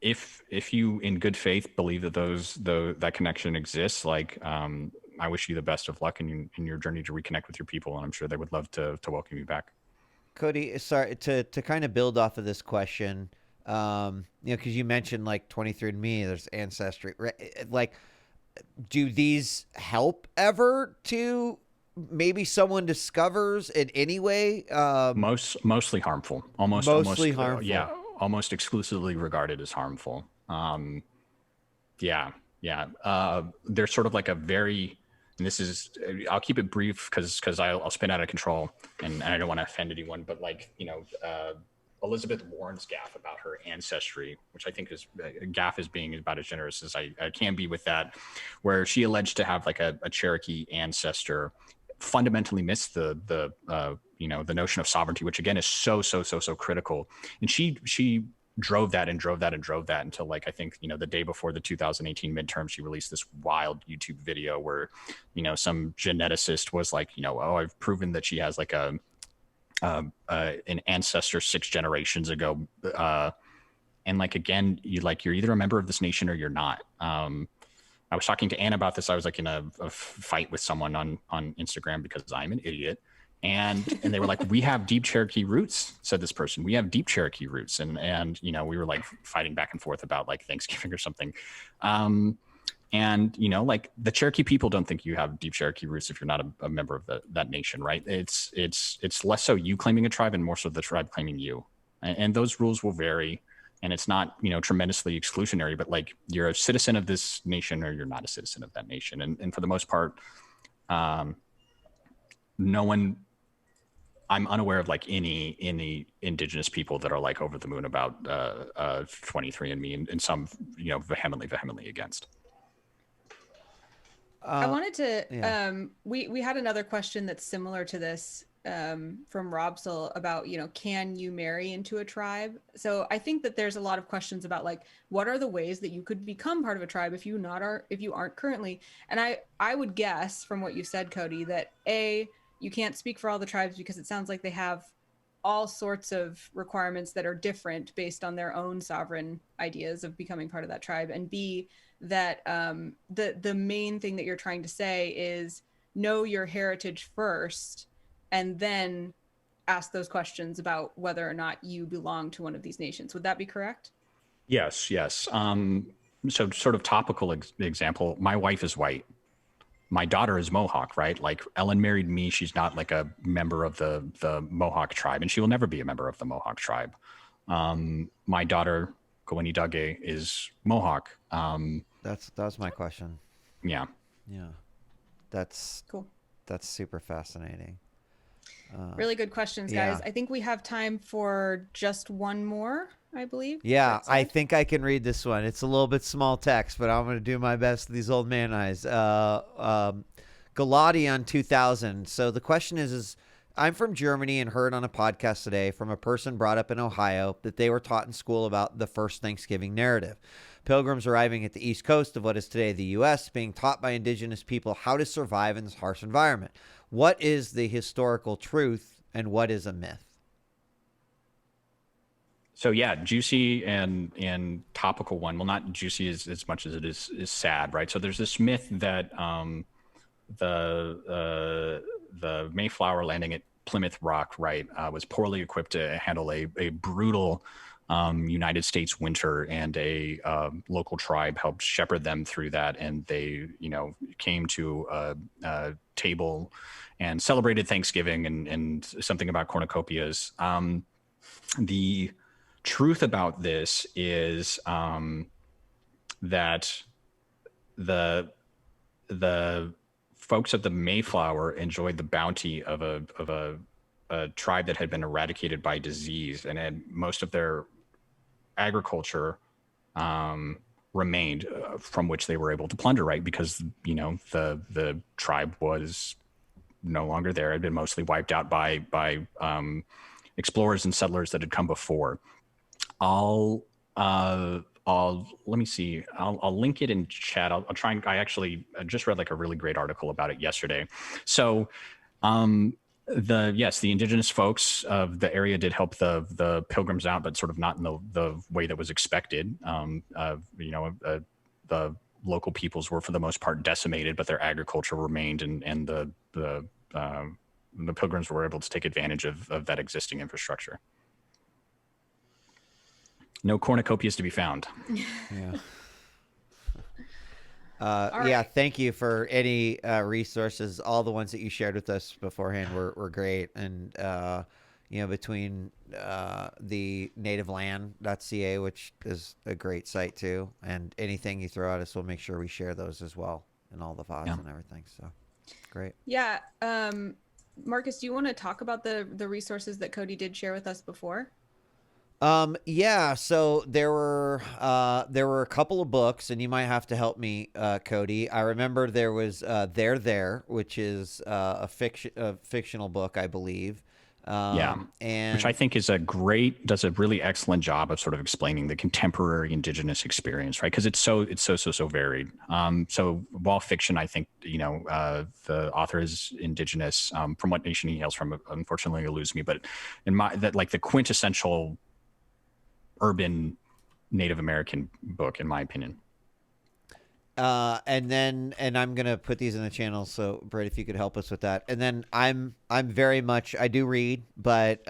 C: if you in good faith believe that that connection exists, like I wish you the best of luck in your journey to reconnect with your people, and I'm sure they would love to welcome you back.
A: Cody, sorry to kind of build off of this question, because you mentioned like 23andMe, there's Ancestry, right? Like, do these help ever to maybe someone discovers in any way?
C: Mostly harmful. Almost harmful. Yeah. Almost exclusively regarded as harmful. They're sort of like a very, and this is, I'll keep it brief because I'll spin out of control and I don't want to offend anyone, but like, Elizabeth Warren's gaffe about her ancestry, which I think is gaffe is being about as generous as I can be with that, where she alleged to have like a Cherokee ancestor, fundamentally missed the notion of sovereignty, which again is so critical. And she drove that until like, I think, the day before the 2018 midterm, she released this wild YouTube video where, some geneticist was like, oh, I've proven that she has like an ancestor 6 generations ago. And like, again, you're either a member of this nation or you're not. I was talking to Anne about this. I was like in a fight with someone on Instagram because I'm an idiot. And they were like, we have deep Cherokee roots, said this person. We have deep Cherokee roots. And we were like fighting back and forth about like Thanksgiving or something. Like the Cherokee people don't think you have deep Cherokee roots if you're not a member of that nation, right? It's less so you claiming a tribe and more so the tribe claiming you. And those rules will vary. And it's not, tremendously exclusionary, but like you're a citizen of this nation or you're not a citizen of that nation. And for the most part, no one, I'm unaware of like any Indigenous people that are like over the moon about 23andMe and some, vehemently against.
B: I wanted to, we had another question that's similar to this from Robsel about, can you marry into a tribe? So I think that there's a lot of questions about like, what are the ways that you could become part of a tribe if you aren't currently? And I would guess from what you said, Cody, that you can't speak for all the tribes because it sounds like they have all sorts of requirements that are different based on their own sovereign ideas of becoming part of that tribe. And B, that the main thing that you're trying to say is know your heritage first and then ask those questions about whether or not you belong to one of these nations. Would that be correct?
C: Yes. So sort of topical example, my wife is white. My daughter is Mohawk, right? Like Ellen married me. She's not like a member of the Mohawk tribe, and she will never be a member of the Mohawk tribe. My daughter, Kanehsatake, is Mohawk.
A: That was my question.
C: Yeah.
A: That's
B: cool.
A: That's super fascinating.
B: Really good questions, guys. I think we have time for just one more, I believe.
A: Yeah, I think I can read this one. It's a little bit small text, but I'm going to do my best with these old man eyes. Galati on 2000. So the question is I'm from Germany and heard on a podcast today from a person brought up in Ohio that they were taught in school about the first Thanksgiving narrative. Pilgrims arriving at the east coast of what is today the U.S., being taught by indigenous people how to survive in this harsh environment. What is the historical truth and what is a myth?
C: So yeah, juicy and topical one. Well, not juicy as much as it is sad, right? So there's this myth that the Mayflower landing at Plymouth Rock, right, was poorly equipped to handle a brutal United States winter, and a local tribe helped shepherd them through that, and they, came to a table and celebrated Thanksgiving and something about cornucopias. The truth about this is that the folks of the Mayflower enjoyed the bounty of a tribe that had been eradicated by disease, and had most of their agriculture remained, from which they were able to plunder, right? Because the tribe was no longer there; it had been mostly wiped out by explorers and settlers that had come before. Let me see. I'll link it in chat. I'll try and I just read like a really great article about it yesterday. So, the indigenous folks of the area did help the pilgrims out, but sort of not in the way that was expected. The local peoples were for the most part decimated, but their agriculture remained, and the pilgrims were able to take advantage of that existing infrastructure. No cornucopias to be found.
A: Yeah.
B: Right.
A: Thank you for any resources. All the ones that you shared with us beforehand were great. And, between the nativeland.ca, which is a great site too, and anything you throw at us, we'll make sure we share those as well in all the VODs and everything. So great.
B: Yeah. Marcus, do you want to talk about the resources that Cody did share with us before?
A: So there were a couple of books, and you might have to help me, Cody. I remember there was There, which is a fictional book, I believe.
C: And which I think does a really excellent job of sort of explaining the contemporary indigenous experience, right? Because it's so varied. So while fiction, I think, the author is indigenous, from what nation he hails from, unfortunately eludes me, but the quintessential urban Native American book, in my opinion.
A: And I'm gonna put these in the channel, so Britt, if you could help us with that. And then I'm very much, I do read, but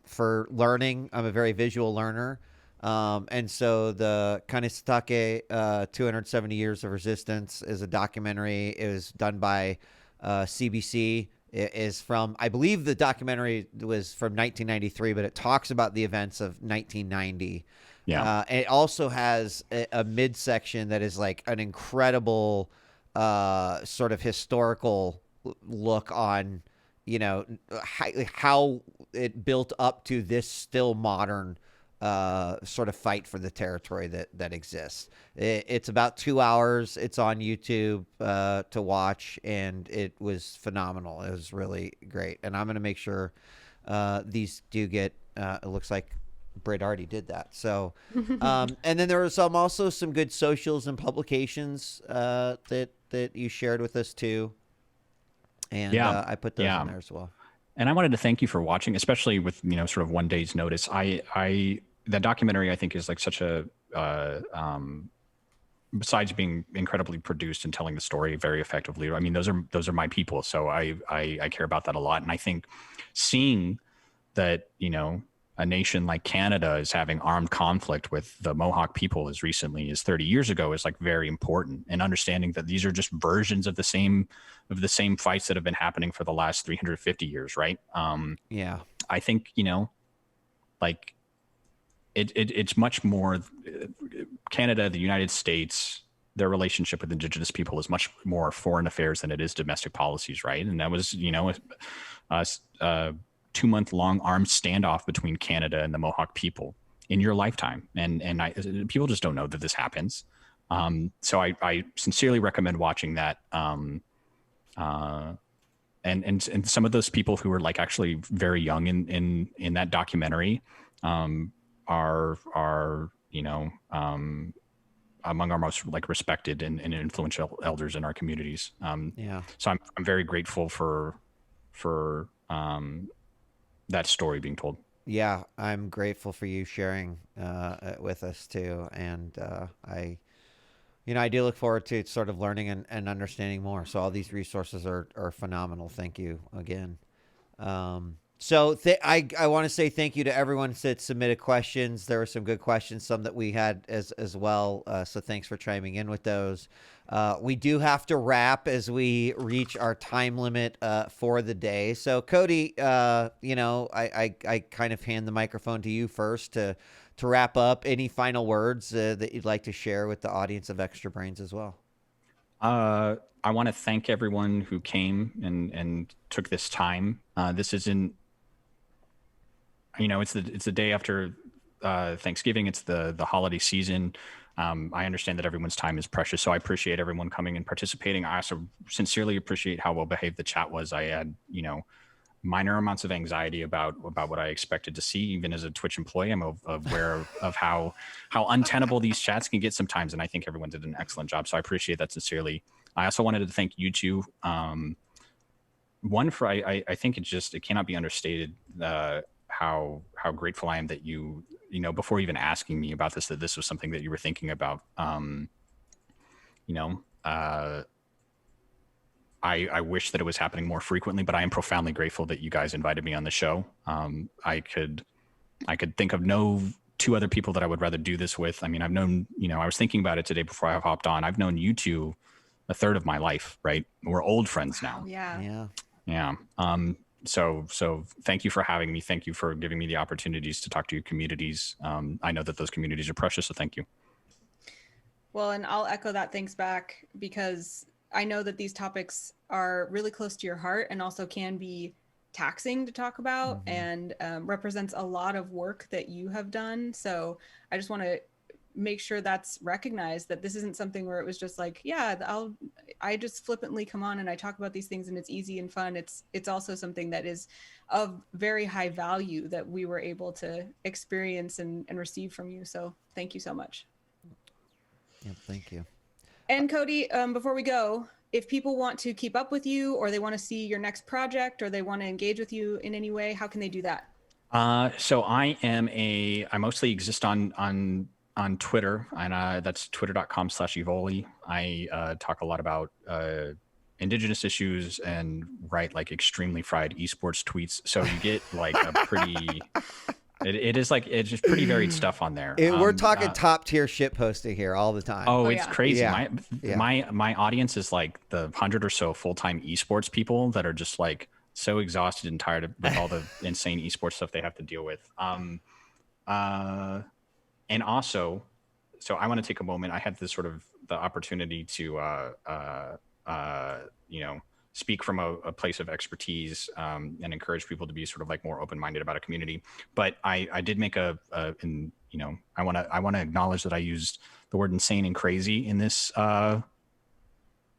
A: for learning, I'm a very visual learner. And so the Kanehsatake 270 Years of Resistance is a documentary. It was done by CBC. It is from, I believe the documentary was from 1993, but it talks about the events of 1990.
C: Yeah.
A: It also has a midsection that is like an incredible sort of historical look on, how it built up to this still modern sort of fight for the territory that exists. It's about 2 hours. It's on YouTube to watch, and it was phenomenal. It was really great. And I'm going to make sure these do get, it looks like Brit already did that. So, and then there was also some good socials and publications that you shared with us too. And I put those in there as well.
C: And I wanted to thank you for watching, especially with, sort of one day's notice. That documentary, I think, is like such a, besides being incredibly produced and telling the story very effectively, I mean, those are my people. So I care about that a lot. And I think seeing that, a nation like Canada is having armed conflict with the Mohawk people as recently as 30 years ago is like very important, and understanding that these are just versions of the same fights that have been happening for the last 350 years. Right. I think, it's much more Canada, the United States, their relationship with Indigenous people is much more foreign affairs than it is domestic policies. Right. And that was, a 2-month-long armed standoff between Canada and the Mohawk people in your lifetime. And people just don't know that this happens. So I sincerely recommend watching that. And and some of those people who were like actually very young in that documentary are among our most like respected and influential elders in our communities. So I'm very grateful for that story being told.
A: Yeah, I'm grateful for you sharing with us too, and I do look forward to sort of learning and understanding more. So all these resources are phenomenal. Thank you again. I want to say thank you to everyone that submitted questions. There were some good questions, some that we had as well. So thanks for chiming in with those. We do have to wrap as we reach our time limit for the day. So Cody, I kind of hand the microphone to you first to wrap up. Any final words that you'd like to share with the audience of Extra Brains as well?
C: I want to thank everyone who came and took this time. This isn't, it's the day after Thanksgiving. It's the holiday season. I understand that everyone's time is precious, so I appreciate everyone coming and participating. I also sincerely appreciate how well behaved the chat was. I had, minor amounts of anxiety about what I expected to see. Even as a Twitch employee, I'm aware of how untenable these chats can get sometimes, and I think everyone did an excellent job. So I appreciate that sincerely. I also wanted to thank you two. One for I think it cannot be understated how grateful I am that you before even asking me about this, that this was something that you were thinking about. I wish that it was happening more frequently, but I am profoundly grateful that you guys invited me on the show. I could think of no two other people that I would rather do this with. I mean, I've known, I was thinking about it today before I hopped on. I've known you two a third of my life, right? We're old friends now.
B: Yeah.
C: So thank you for having me. Thank you for giving me the opportunities to talk to your communities. I know that those communities are precious, so thank you.
B: Well, and I'll echo that thanks back, because I know that these topics are really close to your heart and also can be taxing to talk about, and represents a lot of work that you have done. So I just want to make sure that's recognized, that this isn't something where it was just like, I just flippantly come on and I talk about these things and it's easy and fun. It's also something that is of very high value that we were able to experience and receive from you. So thank you so much.
A: Yeah, thank you.
B: And Cody, before we go, if people want to keep up with you, or they want to see your next project, or they want to engage with you in any way, how can they do that?
C: So I mostly exist on Twitter, and that's twitter.com/Evoli. I talk a lot about Indigenous issues and write like extremely fried esports tweets. So you get like a pretty, it's just pretty varied stuff on there.
A: We're talking top tier shit posting here all the time.
C: Oh, it's crazy.
A: Yeah.
C: My audience is like the 100 or so full-time esports people that are just like so exhausted and tired with all the insane esports stuff they have to deal with. And also, so I want to take a moment. I had this sort of the opportunity to, speak from a place of expertise and encourage people to be sort of like more open-minded about a community. But I did make I want to acknowledge that I used the word insane and crazy in this show,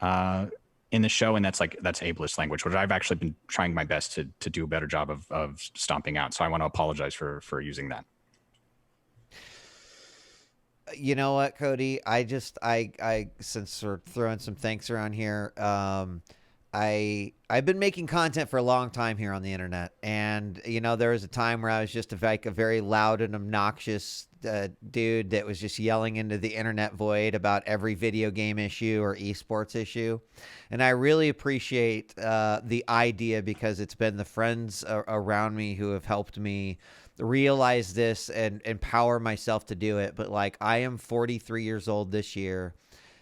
C: and that's ableist language, which I've actually been trying my best to do a better job of stomping out. So I want to apologize for using that.
A: You know what, Cody? Since we're throwing some thanks around here, I've been making content for a long time here on the internet, and there was a time where I was just a very loud and obnoxious dude that was just yelling into the internet void about every video game issue or esports issue. And I really appreciate the idea, because it's been the friends around me who have helped me realize this and empower myself to do it. But like, I am 43 years old this year,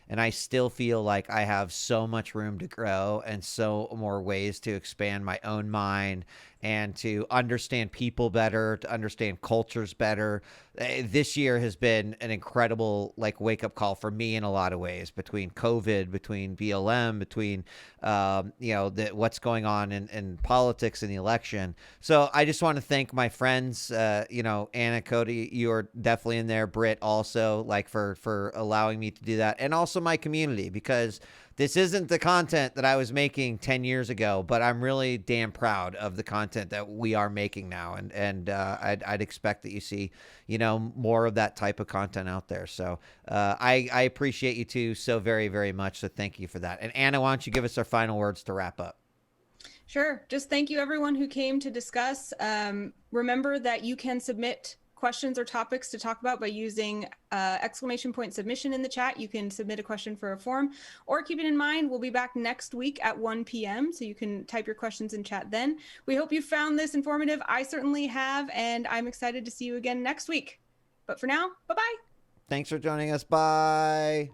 A: and I still feel like I have so much room to grow and so more ways to expand my own mind and to understand people better, to understand cultures better. This year has been an incredible wake-up call for me in a lot of ways, between COVID, between BLM, between what's going on in politics and the election. So I just want to thank my friends, Anna, Cody, you are definitely in there, Brit also, for allowing me to do that, and also my community, because this isn't the content that I was making 10 years ago, but I'm really damn proud of the content that we are making now. And I'd expect that you see, more of that type of content out there. So I appreciate you two so very, very much. So thank you for that. And Anna, why don't you give us our final words to wrap up?
B: Sure. Just thank you everyone who came to discuss. Remember that you can submit questions or topics to talk about by using !submission in the chat. You can submit a question for a forum, or keep it in mind, we'll be back next week at 1 p.m. so you can type your questions in chat then. We hope you found this informative. I certainly have, and I'm excited to see you again next week. But for now, bye-bye.
A: Thanks for joining us. Bye.